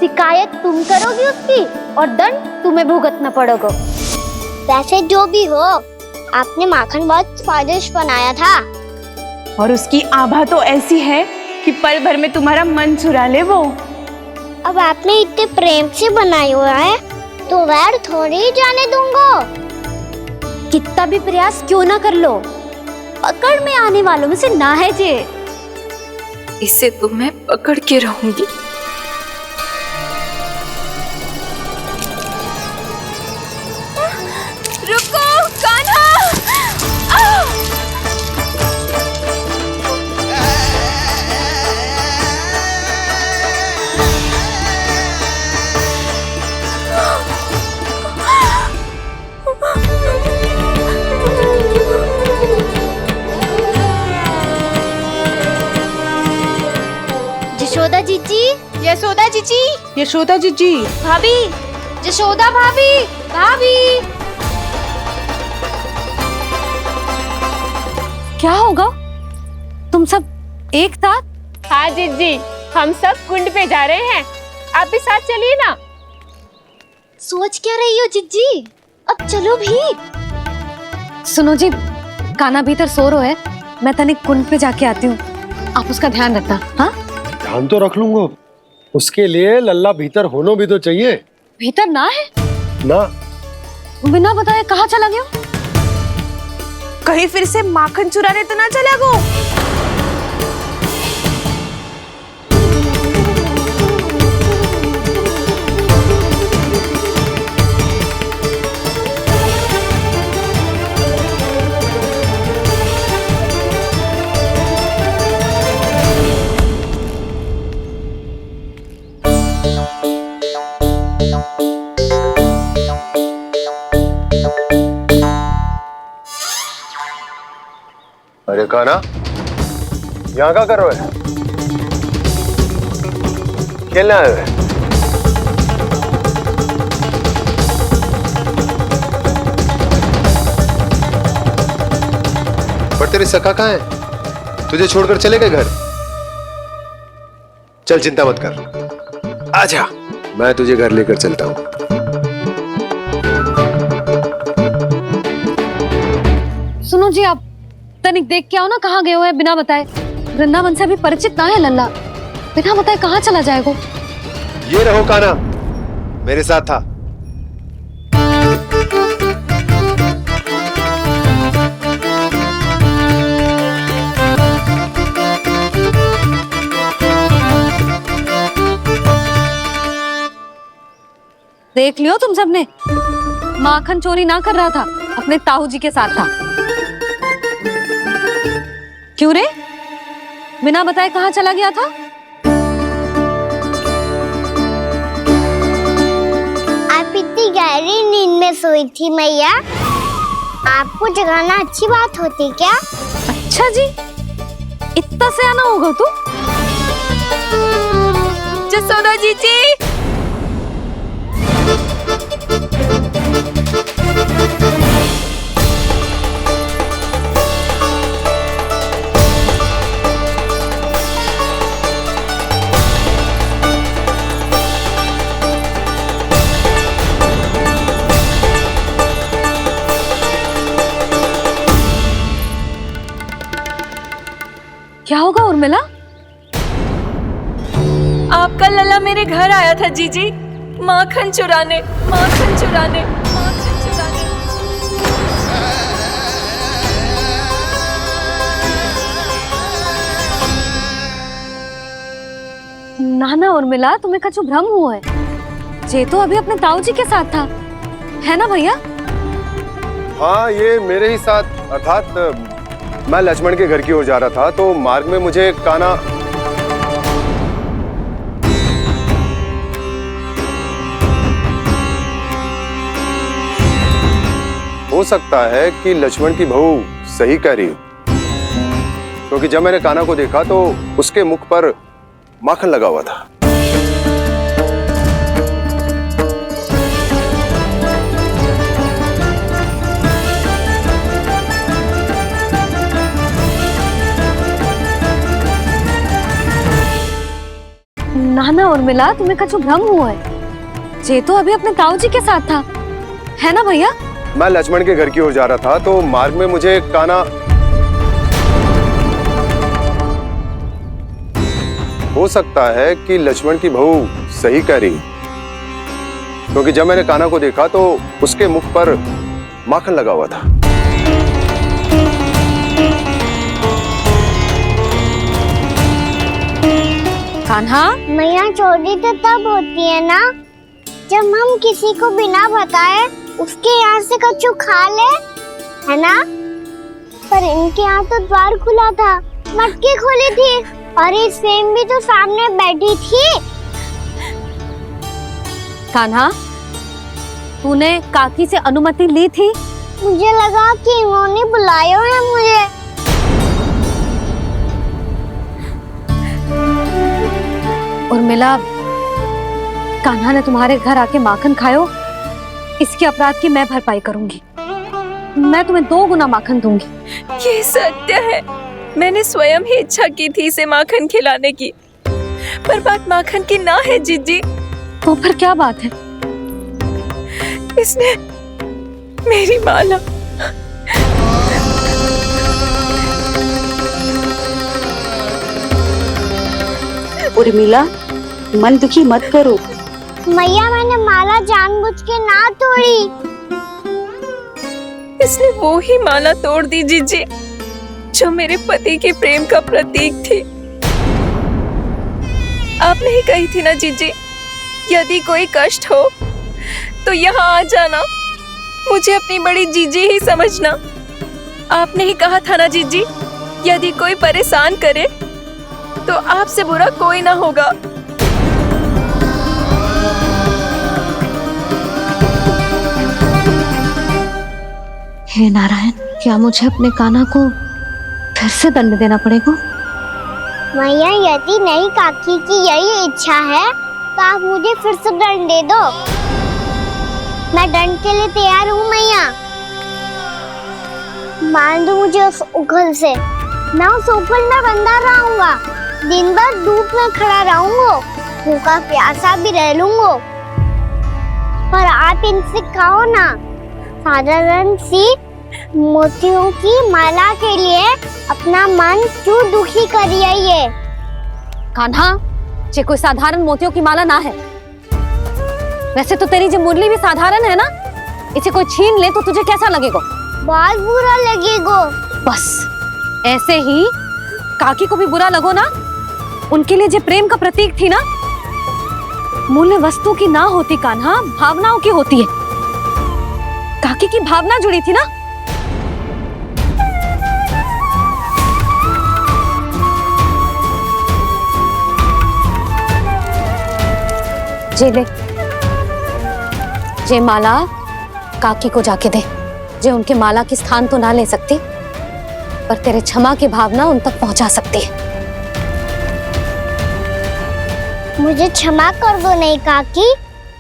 शिकायत तुम करोगी उसकी और दंड तुम्हें भुगतना पड़ेगा। वैसे जो भी हो, आपने माखन बहुत स्वादिष्ट बनाया था। और उसकी आभा तो ऐसी है कि पल भर में तुम्हारा मन चुरा ले वो। अब आपने इतने प्रेम से बनाया हुआ है तो वैर थोड़ी ही जाने दूंगा। कितना भी प्रयास क्यों ना कर लो, पकड़ में आने वालों में से ना है जे। इसे तो मैं पकड़ के रहूंगी। रुको कान्हा! यशोदा जीजी, यशोदा जीजी, यशोदा जीजी, भाभी, यशोदा भाभी, भाभी। क्या होगा? तुम सब एक साथ? हाँ जीजी, हम सब कुंड पे जा रहे हैं, आप भी साथ चलिए ना। सोच क्या रही हो जीजी? अब चलो भी। सुनो जी, कान्हा भीतर सो रो है, मैं तनिक कुंड पे जाके आती हूँ, आप उसका ध्यान रखना। हाँ, ध्यान तो रख लूंगा, उसके लिए लल्ला भीतर होना भी तो चाहिए। भीतर ना है ना? बिना बताए कहाँ चला गया? कहीं फिर से माखन चुराने तो ना चला गो। अरे कान्हा, यहाँ क्या कर रहे हो? खेलने आए हुए? पर तेरे सखा कहाँ है? तुझे छोड़कर चले गए घर? चल चिंता मत कर, आजा, मैं तुझे घर लेकर चलता हूँ। सुनो जी, आप तनिक देख के आओ ना, कहाँ गए हुए हैं बिना बताए। वृंदावन से अभी परिचित ना है लल्ला, बिना बताए कहाँ चला जाएगा? ये रहो कान्हा, मेरे साथ था। देख लियो तुम सबने, माखन चोरी ना कर रहा था, अपने ताऊ जी के साथ था। क्यों रे, बिना बताए कहाँ चला गया था? ही गहरी नींद में सोई थी मैया। आपको जगाना अच्छी बात होती क्या? अच्छा जी, इतना सयाना होगा तू? जसोदा जीजी, क्या होगा उर्मिला? आपका लल्ला मेरे घर आया था जीजी, माखन चुराने, माखन चुराने, माखन चुराने। ना ना उर्मिला, तुम्हें कछु भ्रम हुआ है। जे तो अभी अपने ताऊ जी के साथ था, है ना भैया? हाँ, ये मेरे ही साथ, अर्थात मैं लक्ष्मण के घर की ओर जा रहा था तो मार्ग में मुझे कान्हा हो सकता है कि लक्ष्मण की बहू सही कह रही हो, क्योंकि जब मैंने कान्हा को देखा तो उसके मुख पर माखन लगा हुआ था। ना ना उर्मिला, तुम्हें कछु भ्रम हुआ है। जे तो अभी अपने ताऊ जी के साथ था, है ना भैया? मैं लक्ष्मण के घर की ओर जा रहा था तो मार्ग में मुझे कान्हा हो सकता है कि लक्ष्मण की बहू सही कह रही, क्योंकि जब मैंने कान्हा को देखा तो उसके मुख पर माखन लगा हुआ था। कान्हा, मैया चोरी तो तब होती है ना जब हम किसी को बिना बताए उसके यहाँ से कछु खा ले, है ना? पर इनके यहाँ तो द्वार खुला था, मटकी खुली थी और इस फेम भी तो सामने बैठी थी। कान्हा, तूने काकी से अनुमति ली थी? मुझे लगा कि इन्होंने बुलाया है मुझे। उर्मिला, कान्हा ने तुम्हारे घर आके माखन खायो, इसके अपराध की मैं भरपाई करूंगी। मैं तुम्हें 2 गुना माखन दूंगी। ये सत्य है, मैंने स्वयं ही इच्छा की थी इसे माखन खिलाने की, पर बात माखन की ना है जीजी। तो फिर क्या बात है? इसने मेरी माला उर्मिला, मन दुखी मत करो। मैया, मैंने माला जानबूझ के ना तोड़ी। इसने वो ही माला तोड़ दी जीजी जो मेरे पति के प्रेम का प्रतीक थी। आपने ही कही थी ना जीजी, यदि कोई कष्ट हो तो यहाँ आ जाना, मुझे अपनी बड़ी जीजी ही समझना। आपने ही कहा था ना जीजी, यदि कोई परेशान करे तो आपसे बुरा कोई ना होगा। हे नारायण, क्या मुझे अपने कान्हा को फिर से दंड देना पड़ेगा? मैया, यदि नहीं काकी की यही इच्छा है तो आप मुझे फिर से दंड दे दो। मैं दंड के लिए तैयार हूँ मैया। मान दो मुझे उस उखल से, मैं उस उखल में बंधा रहूंगा, दिन भर धूप में खड़ा रहूंगा, भूखा प्यासा भी रह लूंगा। पर आप इनसे कहो ना, साधारण सी मोतियों की माला के लिए अपना मन क्यों दुखी करिए? ये कान्हा, ये कोई साधारण मोतियों की माला ना है। वैसे तो तेरी जो मुरली भी साधारण है ना, इसे कोई छीन ले तो तुझे कैसा लगेगा? बहुत बुरा लगेगा। बस ऐसे ही काकी को भी बुरा लगो ना। उनके लिए जो प्रेम का प्रतीक थी ना, मूल्य वस्तु की ना होती कान्हा, भावनाओं की होती है। काकी की भावना जुड़ी थी ना। जे ले, जे माला काकी को जाके दे। जे उनके माला की स्थान तो ना ले सकती, पर तेरे क्षमा की भावना उन तक पहुंचा सकती है। मुझे क्षमा कर दो नहीं काकी,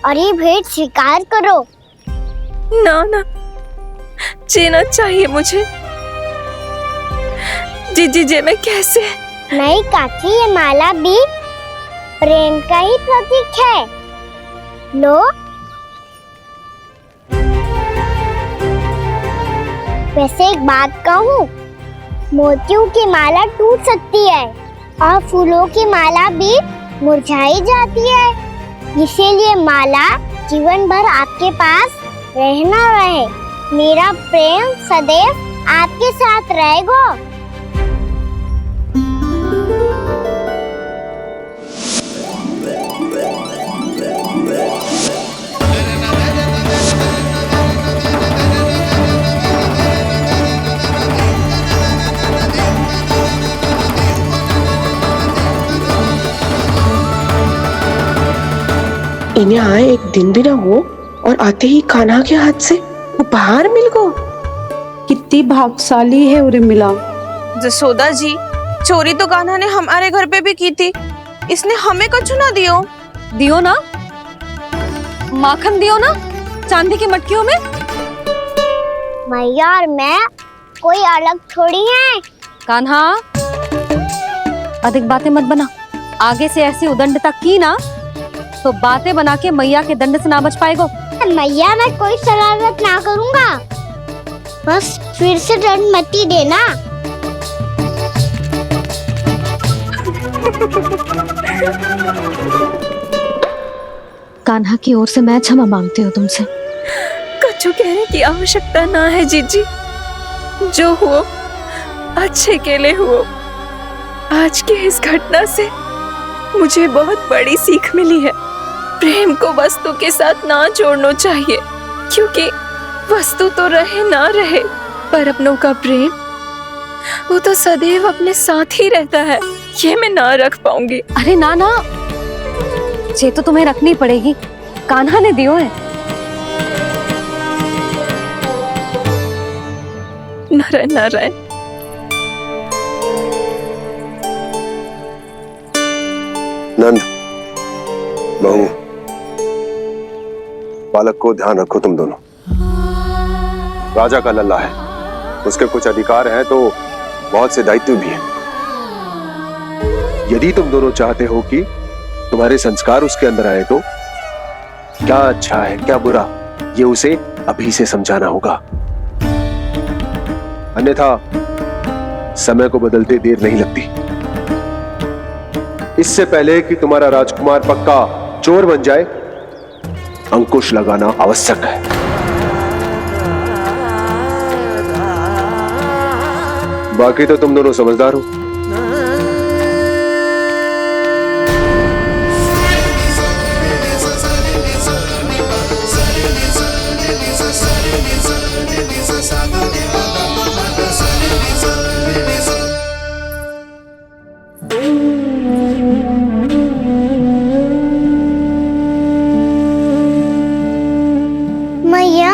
और ये भेंट स्वीकार करो। ना ना, जीना चाहिए मुझे। जीजी जे मैं कैसे? नहीं काकी, ये माला भी प्रेम का ही प्रतीक है। लो। वैसे एक बात कहूँ, मोतियों की माला टूट सकती है और फूलों की माला भी मुरझाई जाती है, इसीलिए माला जीवन भर आपके पास रहना रहे। मेरा प्रेम सदैव आपके साथ रहेगा। इन्हें आए एक दिन भी ना हो और आते ही कान्हा के हाथ से उपहार मिल गो। कितनी भाग्यशाली है उर्मिला। जसोदा जी, चोरी तो कान्हा ने हमारे घर पे भी की थी, इसने हमें कछु ना दियो। दियो ना, माखन दियो ना चांदी की मटकियों में। मैया और मैं कोई अलग थोड़ी हैं। कान्हा, अधिक बातें मत बना। आगे से ऐसी उदंडता की ना तो बातें बना के मैया के दंड से ना बच पाएगो। मैया, मैं कोई शरारत ना करूंगा, बस फिर से दंड मत ही देना। कान्हा की ओर से मैं क्षमा मांगती हूँ तुमसे। कछु कहने की आवश्यकता ना है जीजी, जो हुआ अच्छे के लिए हुआ। आज की इस घटना से मुझे बहुत बड़ी सीख मिली है। प्रेम को वस्तु के साथ ना जोड़ना चाहिए, क्योंकि वस्तु तो रहे ना रहे, पर अपनों का प्रेम वो तो सदैव अपने साथ ही रहता है। ये मैं ना रख पाऊंगी। अरे ना ना, ये तो तुम्हें रखनी पड़ेगी। कान्हा ने दियो है। नारायण नारायण। नंद, बहू, बालक को ध्यान रखो तुम दोनों। राजा का लल्ला है, उसके कुछ अधिकार हैं तो बहुत से दायित्व भी हैं। यदि तुम दोनों चाहते हो कि तुम्हारे संस्कार उसके अंदर आए तो क्या अच्छा है क्या बुरा, ये उसे अभी से समझाना होगा। अन्यथा समय को बदलते देर नहीं लगती। इससे पहले कि तुम्हारा राजकुमार पक्का चोर बन जाए, अंकुश लगाना आवश्यक है। बाकी तो तुम दोनों समझदार हो। मैया,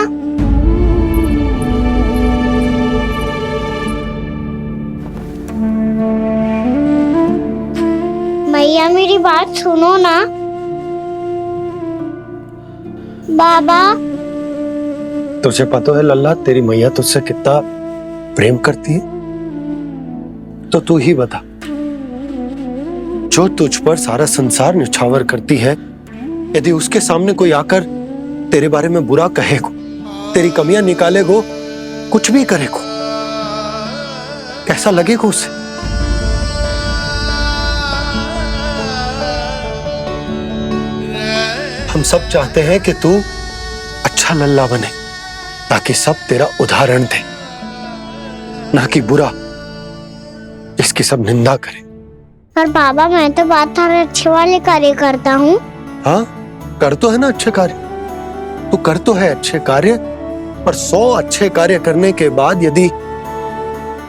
मैया मेरी बात सुनो ना। बाबा, तुझे पता है लल्ला, तेरी मैया तुझसे कितना प्रेम करती है, तो तू ही बता। जो तुझ पर सारा संसार निछावर करती है, यदि उसके सामने कोई आकर तेरे बारे में बुरा कहेगो, तेरी कमियां निकालेगो, कुछ भी करेगो, कैसा लगेगा उसे? हम सब चाहते हैं कि तू अच्छा लल्ला बने, ताकि सब तेरा उदाहरण दे, ना कि बुरा जिसकी सब निंदा करे। पर बाबा, मैं तो बात हर अच्छे वाले कार्य करता हूँ। हाँ, कर तो है ना अच्छे कार्य, तू कर तो है अच्छे कार्य, पर 100 अच्छे कार्य करने के बाद यदि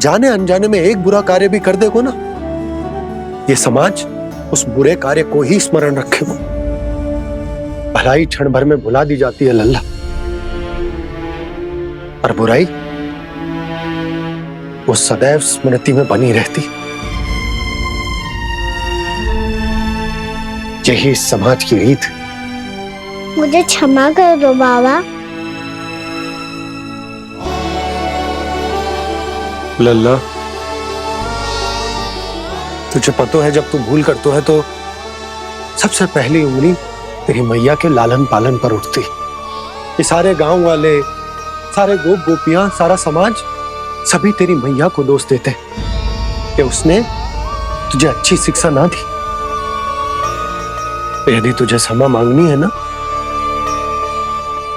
जाने अनजाने में एक बुरा कार्य भी कर देगो ना, ये समाज उस बुरे कार्य को ही स्मरण रखेगा। भलाई क्षण भर में भुला दी जाती है लल्ला, और बुराई वो सदैव स्मृति में बनी रहती। यही इस समाज की रीत। मुझे क्षमा कर दो बाबा। लल्ला, तुझे पता है जब तू भूल करतो है तो सबसे पहली उंगली तेरी मैया के लालन पालन पर उठती। ये सारे गांव वाले, सारे गोप गोपियां, सारा समाज सभी तेरी मैया को दोष देते कि उसने तुझे अच्छी शिक्षा ना दी। तो यदि तुझे क्षमा मांगनी है ना,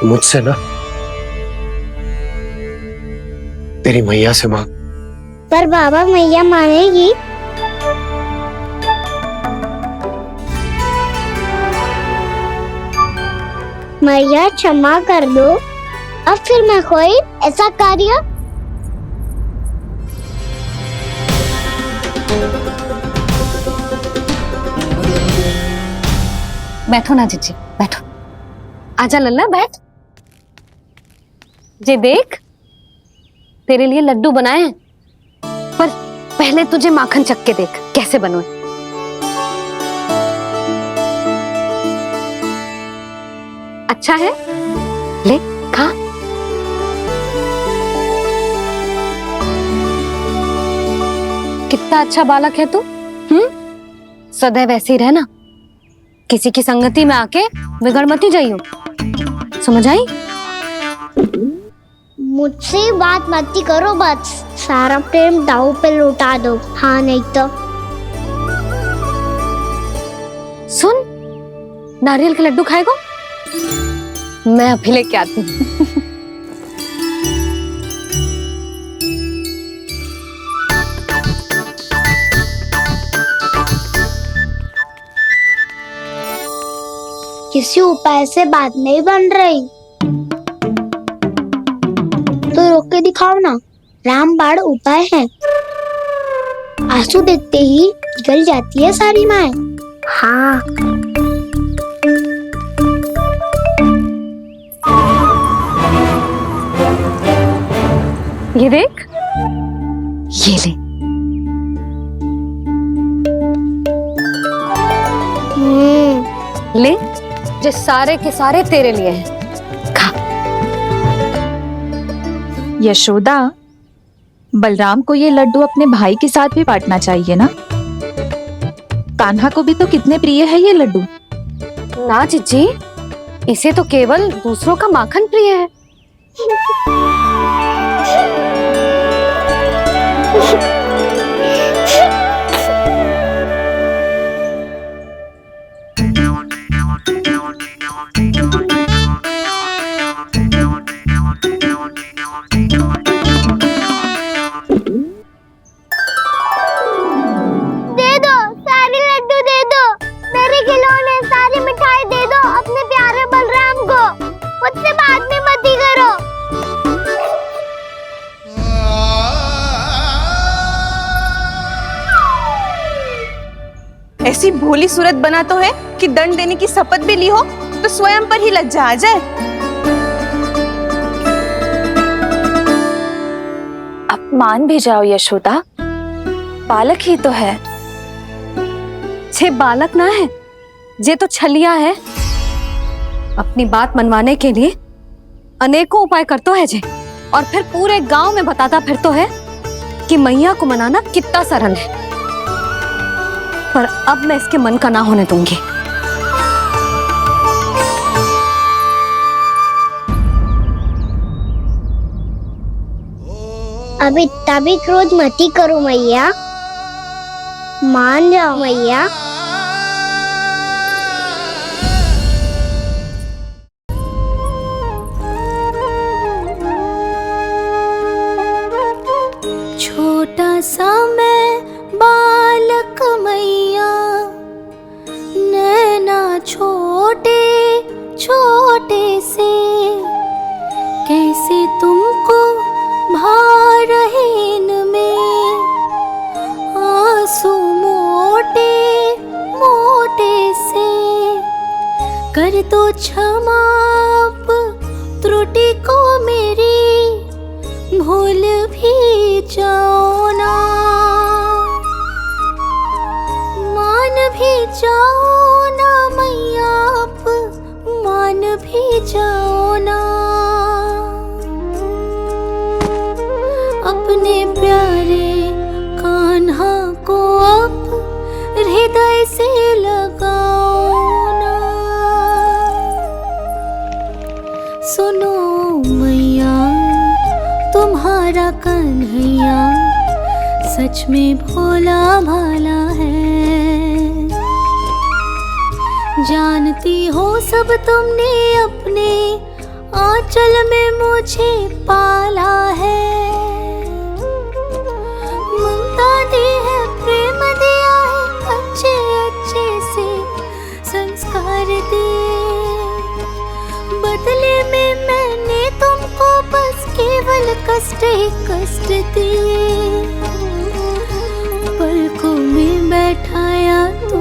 मुझसे ना, तेरी मैया से मांग। पर बाबा मैया मानेगी? मैया क्षमा कर दो, अब फिर मैं कोई ऐसा कार्य। बैठो ना जीजी, बैठो। आजा लल्ला, बैठ। जे देख, तेरे लिए लड्डू बनाए हैं, पर पहले तुझे माखन चख के देख कैसे बनो। अच्छा है, ले खा। कितना अच्छा बालक है तू। सदैव ऐसे ही रहना, किसी की संगति में आके बिगड़ मत जाइयो, समझ आई? मुझसे बात मत करो, बस सारा प्रेम दाव पे लौटा दो। हाँ नहीं तो सुन, नारियल के लड्डू खाएगा? मैं अभी लेके आती हूँ। किसी उपाय से बात नहीं बन रही तो रोक के दिखाओ ना। रामबाण उपाय है, आंसू देखते ही निकल जाती है सारी माए। हाँ ये देख, ये ले। ले, जो सारे के सारे तेरे लिए हैं, खा। यशोदा, बलराम को ये लड्डू अपने भाई के साथ भी बांटना चाहिए ना। कान्हा को भी तो कितने प्रिय है ये लड्डू। ना जीजी, इसे तो केवल दूसरों का माखन प्रिय है। दे दो, सारे लड्डू दे दो, मेरे खिलौने, सारी मिठाई दे दो अपने प्यारे बलराम को। मुझसे बात में मत ही करो। ऐसी भोली सूरत बना तो है कि दंड देने की शपथ भी ली हो तो स्वयं पर ही लज्जा आ जाए। अब मान भी जाओ यशोदा, बालक ही तो है। छे बालक ना है, जे तो छलिया है। अपनी बात मनवाने के लिए अनेकों उपाय करतो है जे, और फिर पूरे गांव में बताता फिरतो है कि मैया को मनाना कितना सरल है। पर अब मैं इसके मन का ना होने दूंगी। अब इतना भी क्रोध मत ही करो मैया, मान जाओ मैया। छोटा सा मैं बालक मैया, नैना छोटे छोटे से, कैसे तुमको भा रहे इनमें आंसू मोटे मोटे से। कर दो क्षमा त्रुटि को मेरी, भूल भी जाओ ना, मान भी जाओ ना मैया, आप मान भी जाओ ना। अपने प्यारे कान्हा को अब हृदय से लगाओ ना। सुनो मैया तुम्हारा कन्हैया सच में भोला भाला है। जानती हो सब तुमने अपने आंचल में मुझे पाला है। ममता दी है, प्रेम दिया है, अच्छे अच्छे से संस्कार दिए। बदले में मैंने तुमको बस केवल कष्ट ही कष्ट दिए। पलकों में बैठाया तो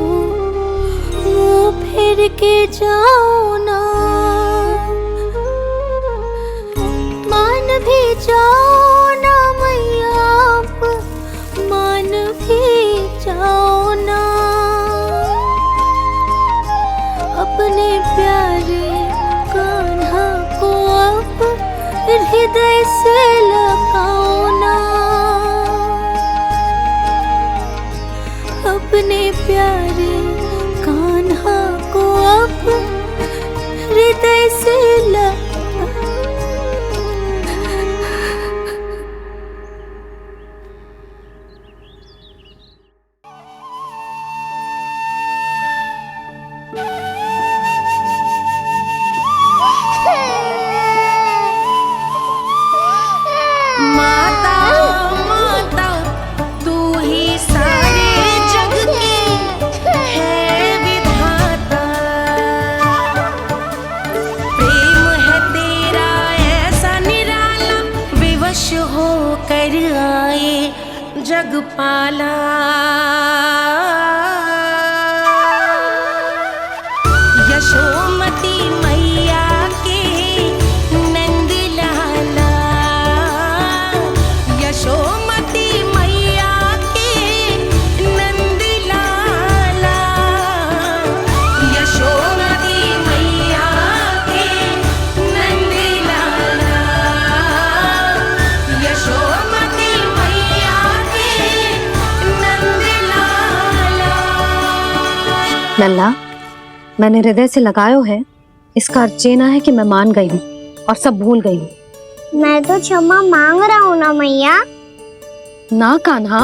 मुंह फेर के जाओ ना, मान भी जाओ ना मैया, आप मान भी जाओ ना। अपने प्यारे कान्हा को अब हृदय से लगाओ ना। अपने प्यारे कान्हा को अब हृदय से माता माता तू ही सारे जग की है विधाता। प्रेम है तेरा ऐसा निराला, विवश हो कर आए जग पाला। यशोमती मैया के नंद लाला, यशोमती मैया के नंद लाला, यशोमती मैया के नंद लाला, यशोमती मैया के नंद लाला। लल्ला, मैंने हृदय से लगायो है, इसका अर्थ ये ना है कि मैं मान गई हूँ और सब भूल गई हूँ। मैं तो क्षमा मांग रहा हूँ ना मैया। ना कान्हा,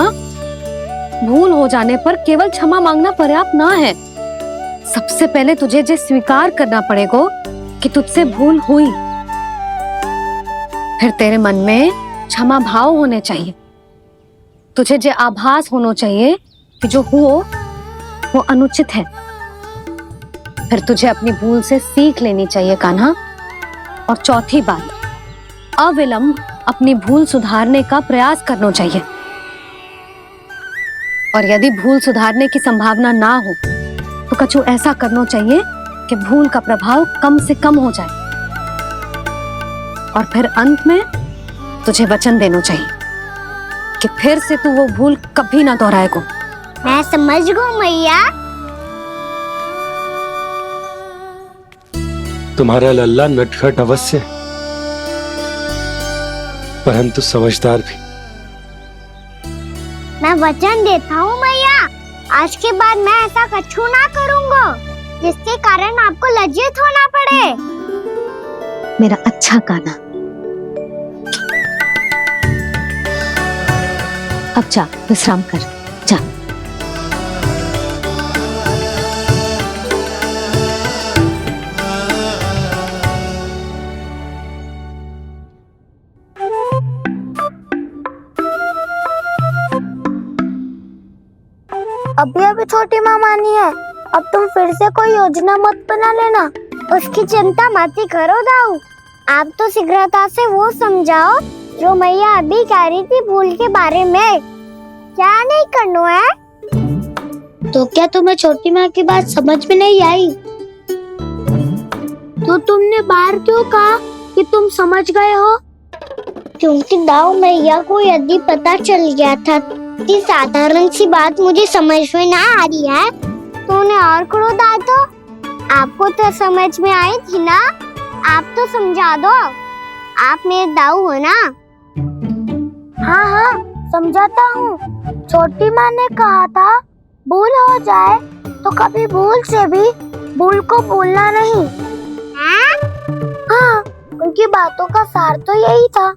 भूल हो जाने पर केवल क्षमा मांगना पर्याप्त ना है। सबसे पहले तुझे जे स्वीकार करना पड़ेगा कि तुझसे भूल हुई। फिर तेरे मन में क्षमा भाव होने चाहिए। तुझे जे आभास होना चाहिए कि जो हुआ वो अनुचित है। फिर तुझे अपनी भूल से सीख लेनी चाहिए कान्हा। और चौथी बात, अविलंब अपनी भूल सुधारने का प्रयास करना चाहिए। और यदि भूल सुधारने की संभावना ना हो तो कछु ऐसा करना चाहिए कि भूल का प्रभाव कम से कम हो जाए। और फिर अंत में तुझे वचन देना चाहिए कि फिर से तू वो भूल कभी ना दोहराएगा। मैं समझ गई मैया। तुम्हारा लल्ला नटखट अवश्य, परंतु समझदार भी। मैं वचन देता हूँ मैया, आज के बाद मैं ऐसा कछु ना करूँगा जिसके कारण आपको लज्जित होना पड़े। मेरा अच्छा कान्हा, अब जा विश्राम कर, जा। अभी अभी छोटी माँ मानी है, अब तुम फिर से कोई योजना मत बना लेना। उसकी चिंता मत ही करो दाऊ। आप तो शीघ्रता से वो समझाओ जो मैया अभी कह रही थी भूल के बारे में। क्या नहीं करना है? तो क्या तुम्हें छोटी माँ की बात समझ में नहीं आई? तो तुमने बाहर क्यों कहा कि तुम समझ गए हो? क्योंकि दाऊ मैया को यदि पता चल गया था कि साधारण सी बात मुझे समझ में ना आ रही है तो उन्हें और क्रोध आए तो? आपको तो समझ में आई थी ना, आप तो समझा दो, आप मेरे दाऊ हो ना। हाँ हाँ समझाता हूँ। छोटी माँ ने कहा था भूल हो जाए तो कभी भूल से भी भूल को भूलना नहीं। हाँ उनकी बातों का सार तो यही था।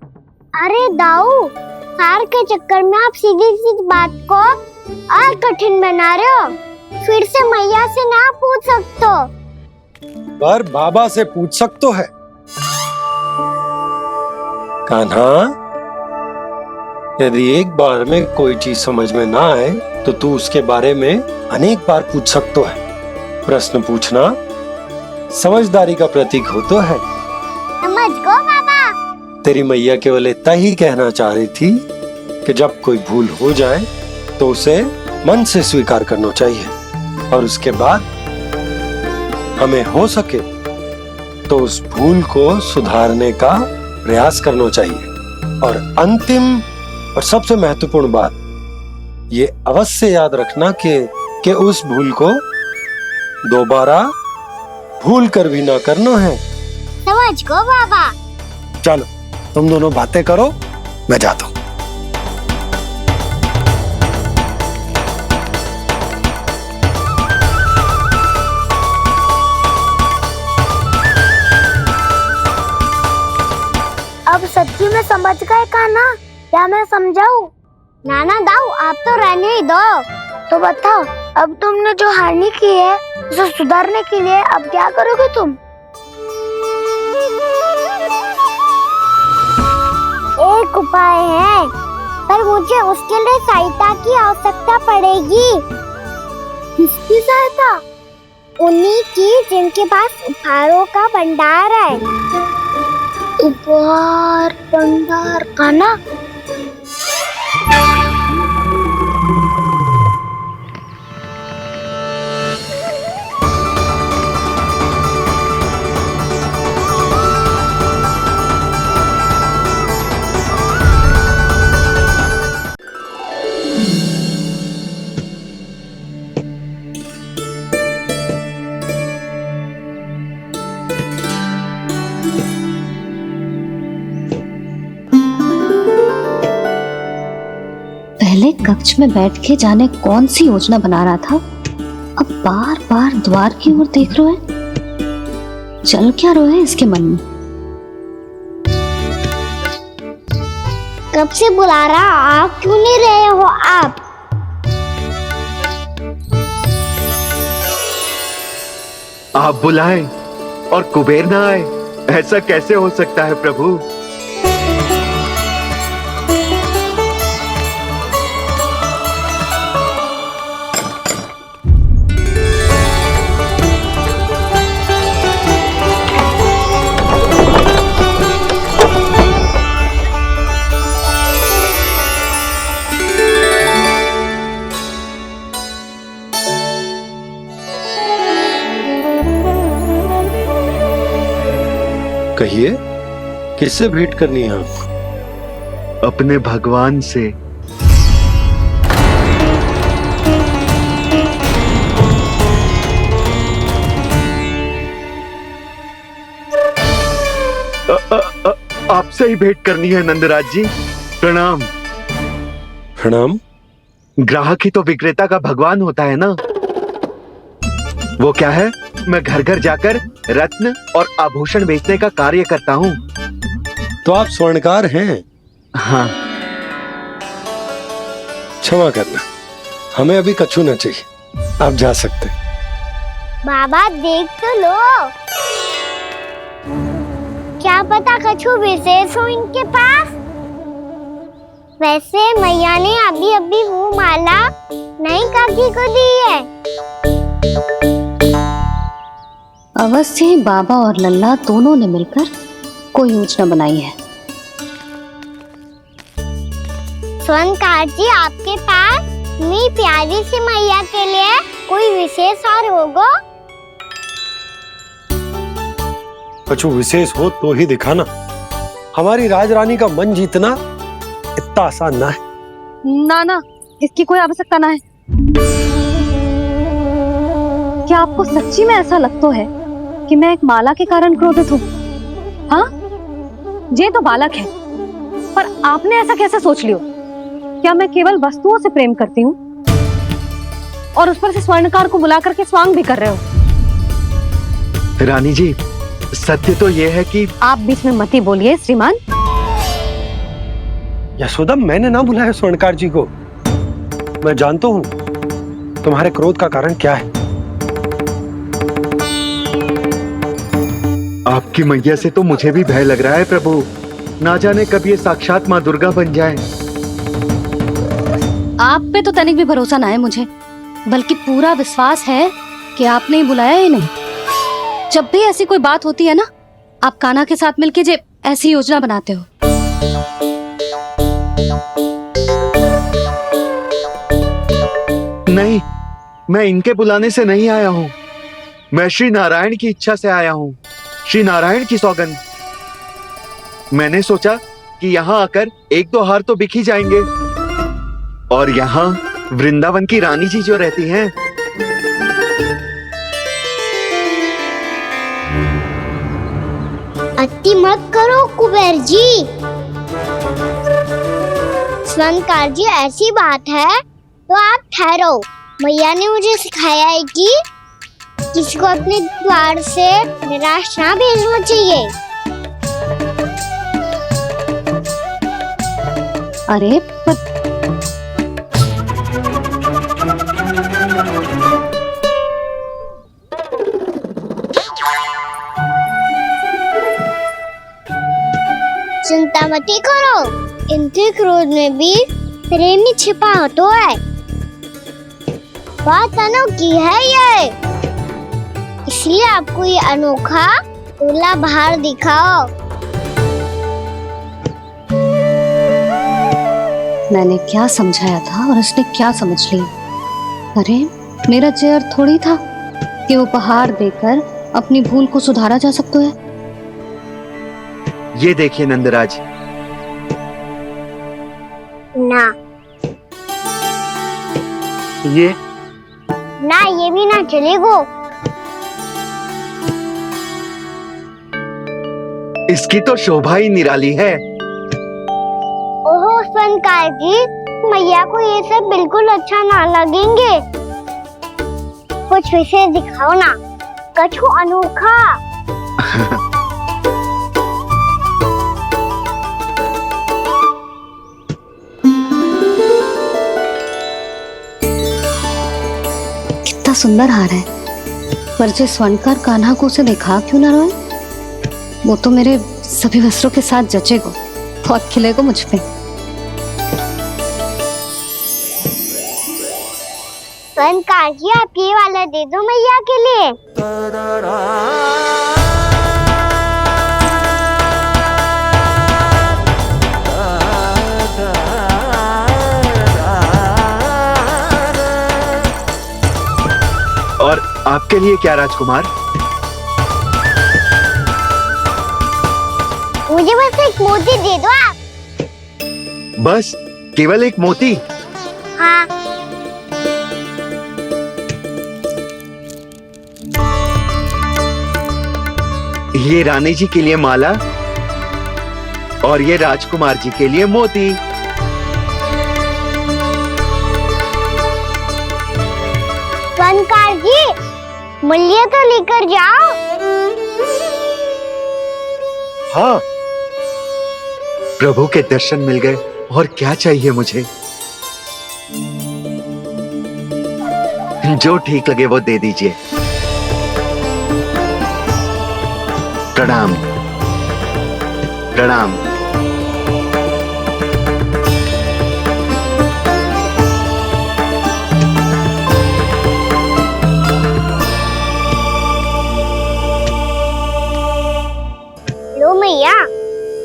अरे दाऊ, सार के चक्कर में आप सीधी सीधी बात को और कठिन बना रहे हो। फिर से मैया से ना पूछ सकते हो, पर बाबा से पूछ सकते है। कान्हा, यदि एक बार में कोई चीज समझ में ना आए तो तू उसके बारे में अनेक बार पूछ सकते है। प्रश्न पूछना समझदारी का प्रतीक होता है। समझ गो बाबा। तेरी मैया केवल इतना ही कहना चाह रही थी कि जब कोई भूल हो जाए तो उसे मन से स्वीकार करना चाहिए और उसके बाद हमें हो सके तो उस भूल को सुधारने का प्रयास करना चाहिए। और अंतिम और सबसे महत्वपूर्ण बात ये अवश्य याद रखना कि उस भूल को दोबारा भूल कर भी ना करना है। समझ गो बाबा। चलो तुम दोनों बातें करो, मैं जाता हूँ। अब सच्ची में समझ गए कान्हा, क्या मैं समझाऊं? नाना दाऊ, आप तो रहने ही दो। तो बताओ, अब तुमने जो हानि की है उसे सुधारने के लिए अब क्या करोगे तुम? एक उपाय है, पर मुझे उसके लिए सहायता की आवश्यकता पड़ेगी। किसकी सहायता? उन्हीं की जिनके पास उपहारों का भंडार है। उपहार भंडार का ना? पहले कक्ष में बैठ के जाने कौन सी योजना बना रहा था, अब बार बार द्वार की ओर देख रहे हैं। चल क्या रहे हैं इसके मन में? कब से बुला रहा, आप क्यों नहीं रहे हो? आप बुलाएं और कुबेर ना आए, ऐसा कैसे हो सकता है प्रभु? कहिए, किससे भेंट करनी है आपको? अपने भगवान से। आपसे ही भेंट करनी है नंदराज जी। प्रणाम। प्रणाम। ग्राहक ही तो विक्रेता का भगवान होता है ना। वो क्या है, मैं घर घर जाकर रत्न और आभूषण बेचने का कार्य करता हूँ। तो आप स्वर्णकार हैं? हाँ। क्षमा करना, हमें अभी कछु न चाहिए, आप जा सकते हैं। बाबा देख तो लो, क्या पता कछु विशेष हो इनके पास। वैसे मैया ने अभी अभी वो माला नई काकी को दी है। अवश्य ही बाबा और लल्ला दोनों ने मिलकर कोई योजना बनाई है। स्वर्णकार जी, आपके पास मेरी प्यारी सी मैया के लिए कोई विशेष और होगा? कुछ विशेष हो तो ही दिखाना। हमारी राजरानी का मन जीतना इतना आसान ना है। ना ना, इसकी कोई आवश्यकता ना है। क्या आपको सच्ची में ऐसा लगता है कि मैं एक माला के कारण क्रोधित हूँ? हाँ, ये तो बालक है, पर आपने ऐसा कैसे सोच लियो? क्या मैं केवल वस्तुओं से प्रेम करती हूँ और उस पर से स्वर्णकार को बुला करके स्वांग भी कर रहे हो? रानी जी, सत्य तो यह है कि आप बीच में मत ही बोलिए श्रीमान। यशोदा, मैंने ना बुलाया स्वर्णकार जी को। मैं जानता हूँ तुम्हारे क्रोध का कारण क्या है। आपकी मैया से तो मुझे भी भय लग रहा है प्रभु। ना जाने कब ये साक्षात माँ दुर्गा बन जाए। आप पे तो तनिक भी भरोसा ना है मुझे, बल्कि पूरा विश्वास है कि आपने ही बुलाया ही नहीं। जब भी ऐसी कोई बात होती है ना, आप कान्हा के साथ मिलके जे ऐसी योजना बनाते हो। नहीं, मैं इनके बुलाने से नहीं आया हूँ। मैं श्री नारायण की इच्छा से आया हूँ, श्री नारायण की सौगंध। मैंने सोचा कि यहाँ आकर एक दो हार तो बिक ही जाएंगे। और यहाँ वृंदावन की रानी जी जो रहती हैं, अति मत करो कुबेर जी। स्वर्णकार जी, ऐसी बात है तो आप ठहरो। मैया ने मुझे सिखाया है कि किसी को अपने द्वार से निराश ना भेजना चाहिए। अरे पर चिंता मत करो, इनके क्रोध में भी प्रेम ही छिपा तो है। बात अनोखी है ये, इसलिए आपको ये अनोखा दूल्हा बाहर दिखाओ। मैंने क्या समझाया था और उसने क्या समझ लिया? अरे मेरा जहर थोड़ी था कि उपहार देकर अपनी भूल को सुधारा जा सकता है। ये देखिए नंदराज। ना ये ये भी ना चलेगो। इसकी तो शोभा ही निराली है। ओहो स्वर्णकार जी, मैया को ये सब बिल्कुल अच्छा ना लगेंगे। कुछ विशेष दिखाओ ना, कछु अनोखा। कितना सुंदर हार है, पर जो स्वर्णकार कान्हा को उसे दिखा क्यों ना रोए? वो तो मेरे सभी वस्त्रों के साथ जचेगा, बहुत खिलेगा मुझ पे। स्वर्णकार जी, आप ये वाला दे दो मैया के लिए। और आपके लिए क्या राजकुमार? मुझे बस एक मोती दे दो आप। बस केवल एक मोती? हाँ। ये रानी जी के लिए माला और ये राजकुमार जी के लिए मोती। स्वर्णकार जी, मूल्य तो लेकर जाओ। हाँ, प्रभु के दर्शन मिल गए, और क्या चाहिए मुझे? जो ठीक लगे वो दे दीजिए। प्रणाम प्रणाम। लो मैया,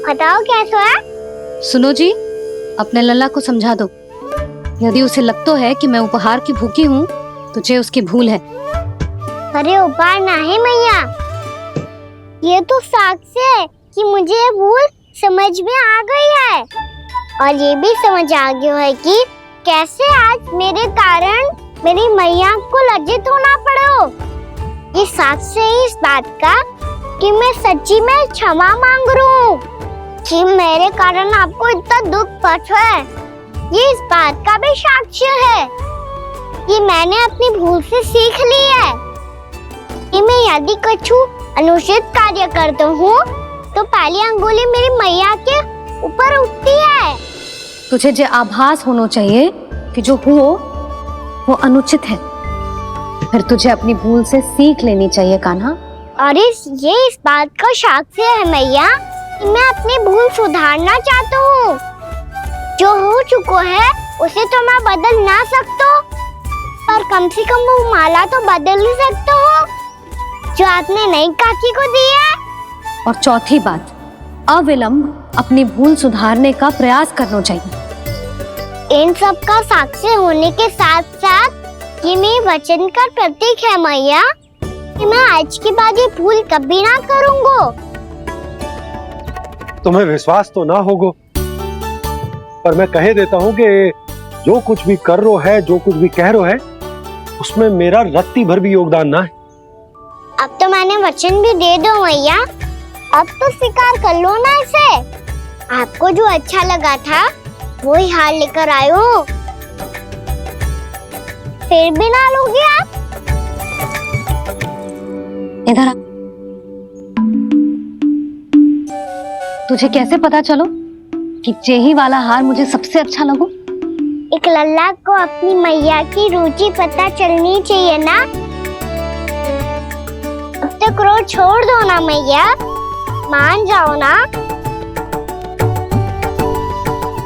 बताओ कैसा है? सुनो जी, अपने लल्ला को समझा दो। यदि उसे लगता है कि मैं उपहार की भूखी हूँ, तो ये उसकी भूल है। अरे उपहार ना है मैया, ये तो साक्ष्य है कि मुझे ये भूल समझ में आ गई है और ये भी समझ आ गया है कि कैसे आज मेरे कारण मेरी मैया को लज्जित होना पड़ो। ये साक्ष्य है इस बात का कि मैं सच्ची में क्षमा मांग रहा हूँ कि मेरे कारण आपको इतना दुख पहुंचा है। ये इस बात का भी साक्ष्य है कि मैंने अपनी भूल से सीख ली है कि मैं यदि कुछ अनुचित कार्य करता हूँ तो पहली अंगुली मेरी मैया के ऊपर उठती है। तुझे जो आभास होना चाहिए कि जो हुआ वो अनुचित है, फिर तुझे अपनी भूल से सीख लेनी चाहिए कान्हा। और ये इस बात का साक्ष्य है मैया कि मैं अपनी भूल सुधारना चाहता हूँ। जो हो चुका है उसे तो मैं बदल ना सकता, पर कम से कम वो माला तो बदल ही सकता हूँ जो आपने नई काकी को दी है। और चौथी बात, अविलंब अपनी भूल सुधारने का प्रयास करना चाहिए। इन सब का साक्षी होने के साथ साथ ये मेरे वचन का प्रतीक है मैया कि मैं आज के बाद ये भूल कभी ना करूँगा। तुम्हें विश्वास तो ना होगा, पर मैं कह देता हूँ कि जो कुछ भी कर रो है, जो कुछ भी कह रो है, उसमें मेरा रत्ती भर भी योगदान ना है। अब तो मैंने वचन भी दे दो मैया, अब तो स्वीकार कर लो ना इसे। आपको जो अच्छा लगा था वो ही हार लेकर आयो, फिर भी ना लोगे आप। इधर आ। तुझे कैसे पता चलो कि जेही वाला हार मुझे सबसे अच्छा लगो? एक लल्ला को अपनी मैया की रुचि पता चलनी चाहिए ना। अब तक क्रोध छोड़ दो ना मैया, मान जाओ ना।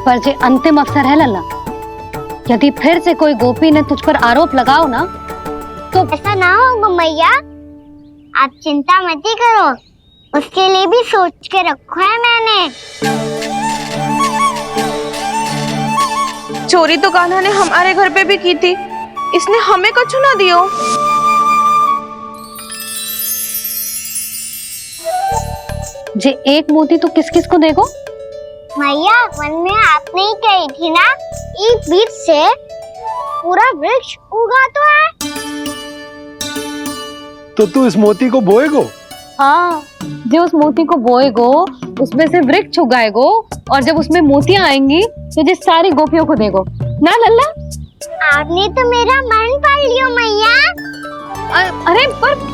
पर जे अंतिम अवसर है लल्ला, यदि फिर से कोई गोपी ने तुझ पर आरोप लगाओ ना तो ऐसा ना होगा मैया, आप चिंता मत ही करो, उसके लिए भी सोच के रखा है मैंने। चोरी तो कान्हा ने हमारे घर पे भी की थी, इसने हमें कुछ ना दियो। जे एक मोती तो किस किस को देगो? मैया मन में आपने ही कही थी ना, एक बीज से पूरा वृक्ष उगा तो है। तो तू इस मोती को बोएगो? हाँ, जो उस मोती को बोएगो उसमें से वृक्ष उगाएगो और जब उसमें मोतियां आएंगी तो जिस सारी गोपियों को देगो ना लल्ला। आपने तो मेरा मन पढ़ लियो मैया। अरे पर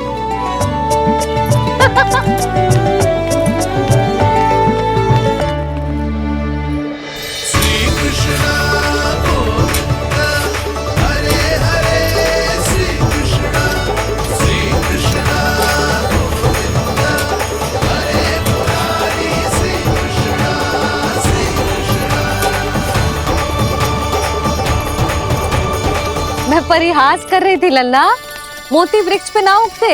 मैं परिहास कर रही थी लल्ला, मोती वृक्ष पे ना उगते।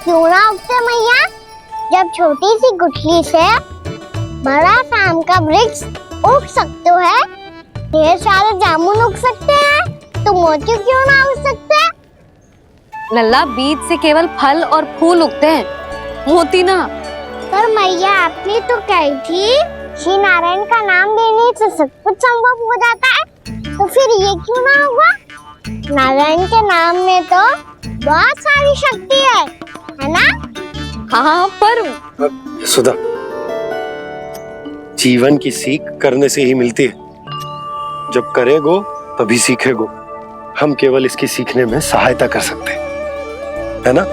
क्यों ना उगते मैया? जब छोटी सी गुठली से बड़ा आम का वृक्ष उग सकते है, ढेर सारे जामुन उग सकते हैं, तो मोती क्यों ना उग सकते? लल्ला, बीज से केवल फल और फूल उगते हैं, मोती ना। पर मैया आपने तो कही थी श्री नारायण का नाम लेने से सब कुछ संभव हो जाता है, तो फिर ये क्यों ना होगा? नारायण के नाम में तो बहुत सारी शक्ति है ना? हाँ, पर सुधा, जीवन की सीख करने से ही मिलती है। जब करेगो तभी सीखेगो। हम केवल इसकी सीखने में सहायता कर सकते हैं, है ना?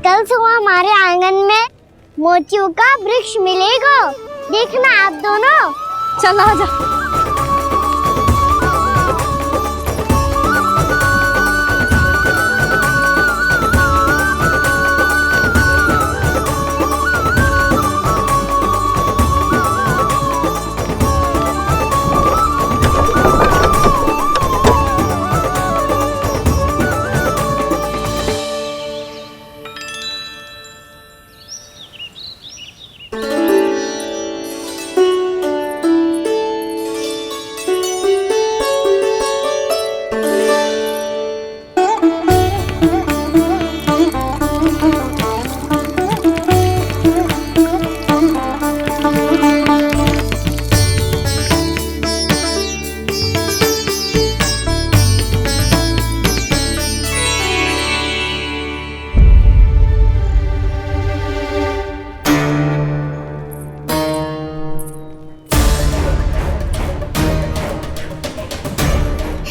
कल सुबह हमारे आंगन में मोतियों का वृक्ष मिलेगा, देखना आप दोनों। चल आजा।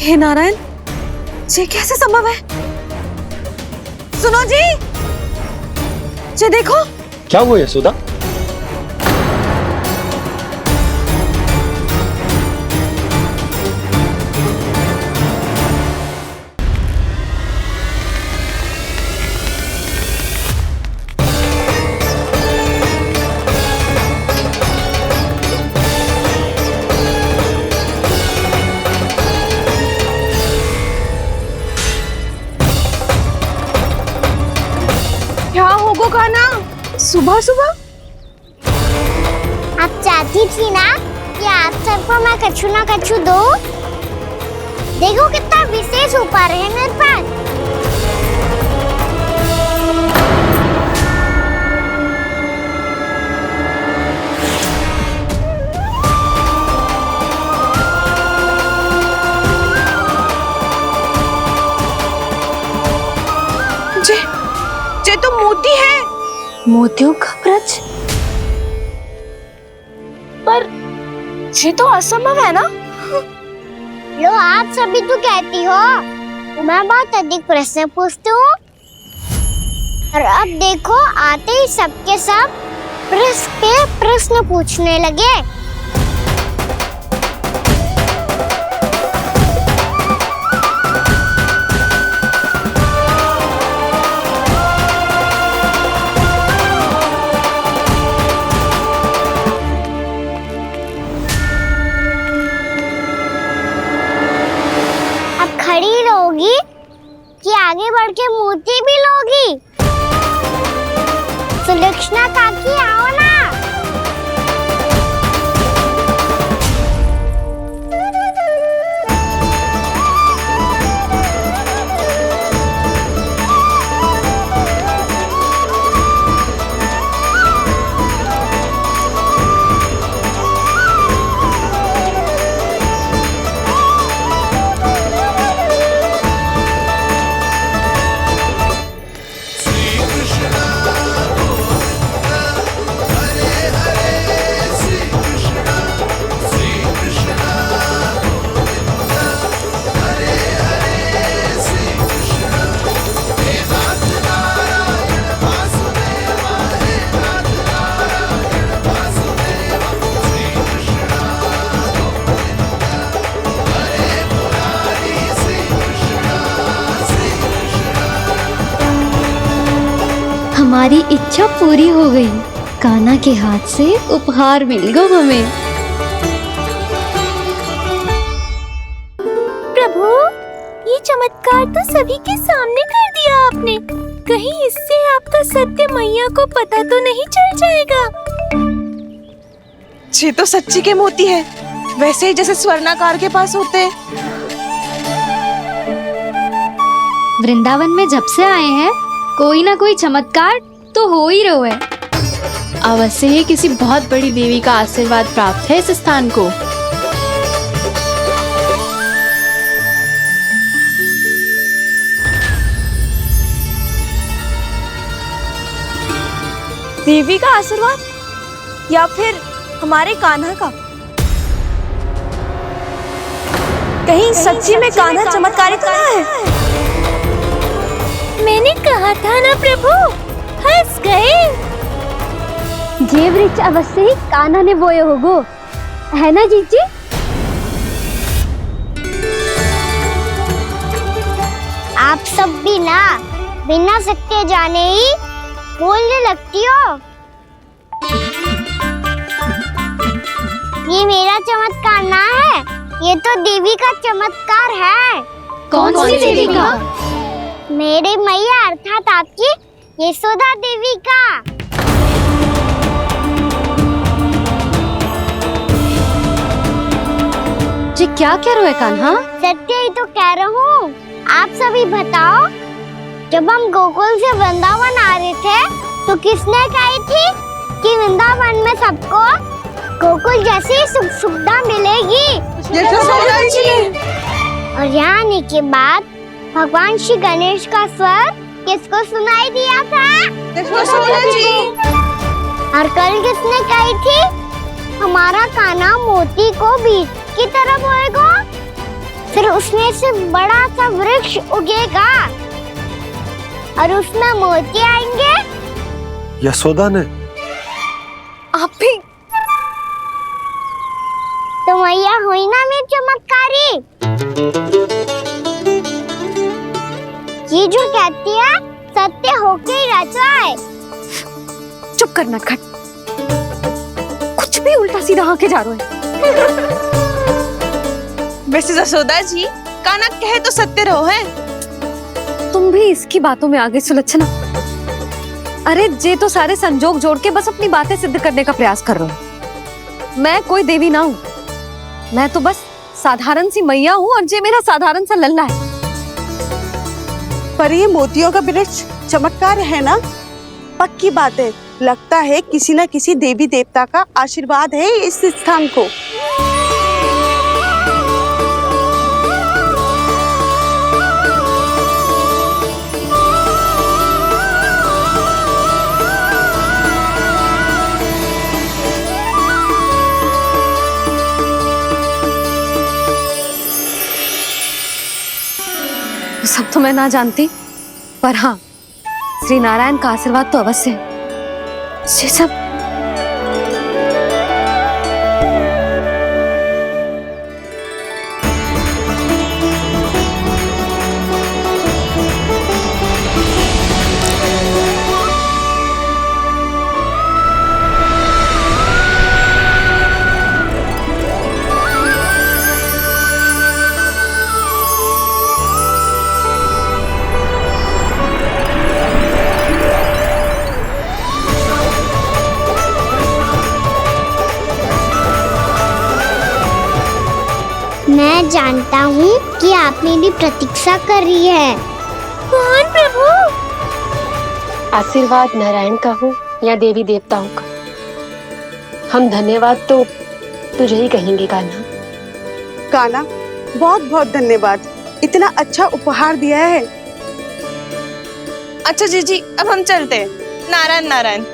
हे नारायण, ये कैसे संभव है? सुनो जी, ये देखो। क्या हुआ यशोदा? क्या होगा खाना सुबह सुबह? आप चाहती थी ना कि आप सबको मैं कछु ना कछु दूं? देखो कितना विशेष उपहार है मेरे पास। ये तो मोती है। मोतियों का ब्रज? पर ये तो असंभव है ना? लो, आप सभी तो कहती हो मैं बहुत अधिक प्रश्न पूछती हूँ, और अब देखो आते ही सबके सब प्रश्न पे प्रश्न पूछने लगे। खड़ी रहोगी कि आगे बढ़ के मूर्ति भी लोगी? सुलक्षणा काकी आओ ना। हमारी इच्छा पूरी हो गई। कान्हा के हाथ से उपहार मिल गया हमें। प्रभु, ये चमत्कार तो सभी के सामने कर दिया आपने। कहीं इससे आपका सत्य मैया को पता तो नहीं चल जाएगा? ये तो सच्ची के मोती है, वैसे ही जैसे स्वर्णाकार के पास होते। वृंदावन में जब से आए हैं कोई ना कोई चमत्कार तो हो ही रहा है। अवश्य ही किसी बहुत बड़ी देवी का आशीर्वाद प्राप्त है इस स्थान को। देवी का आशीर्वाद या फिर हमारे कान्हा का? कहीं सच्ची में कान्हा चमत्कारी तो ना है? मैंने कहा था ना प्रभु, हंस गए। ये वृक्ष अवश्य ही कान्हा ने बोए होगो, है ना जीजी? आप सब भी ना बिना सत्य जाने ही बोलने लगती हो। ये मेरा चमत्कार ना है, ये तो देवी का चमत्कार है। कौन सी देवी का? मेरे मैया अर्थात आपकी यशोदा देवी का। जी क्या कह रहे हो कान्हा? सत्य ही तो कह रहा हूँ। आप सभी बताओ, जब हम गोकुल से वृंदावन आ रहे थे तो किसने कही थी कि वृंदावन में सबको गोकुल जैसी सुख सुविधा मिलेगी? और यहाँ आने के बाद भगवान श्री गणेश का स्वर किसको सुनाई दिया था? और कल किसने कही थी हमारा कान्हा मोती को बीज की तरफ होएगा? फिर उसमें से बड़ा सा वृक्ष उगेगा और उसमें मोती आएंगे। यशोदा ने? आप भी तो मैया हुई ना मेरी चमत्कारी। ये जो कहती है सत्य होके ही रहता है। चुप कर नटखट, कुछ भी उल्टा सीधा आके जा रहे हैं। वैसे जसोदा जी, काना कहे तो सत्य रहो है। तुम भी इसकी बातों में आगे सुलझना। अरे जे तो सारे संजोग जोड़ के बस अपनी बातें सिद्ध करने का प्रयास कर रहे हो। मैं कोई देवी ना हूँ, मैं तो बस साधारण सी मैया हूँ और जे मेरा साधारण सा लल्ला है। पर ये मोतियों का वृक्ष चमत्कार है ना? पक्की बात है, लगता है किसी न किसी देवी देवता का आशीर्वाद है इस स्थान को। सब तो मैं ना जानती, पर हाँ, श्री नारायण का आशीर्वाद तो अवश्य है। ये सब मैं जानता हूँ कि आप मेरी प्रतीक्षा कर रही है। कौन प्रभु? आशीर्वाद नारायण का हो या देवी देवताओं का, हम धन्यवाद तो तुझे ही कहेंगे कान्हा। कान्हा, बहुत बहुत धन्यवाद, इतना अच्छा उपहार दिया है। अच्छा जीजी, अब हम चलते हैं। नारायण नारायण।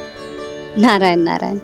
नारायण नारायण।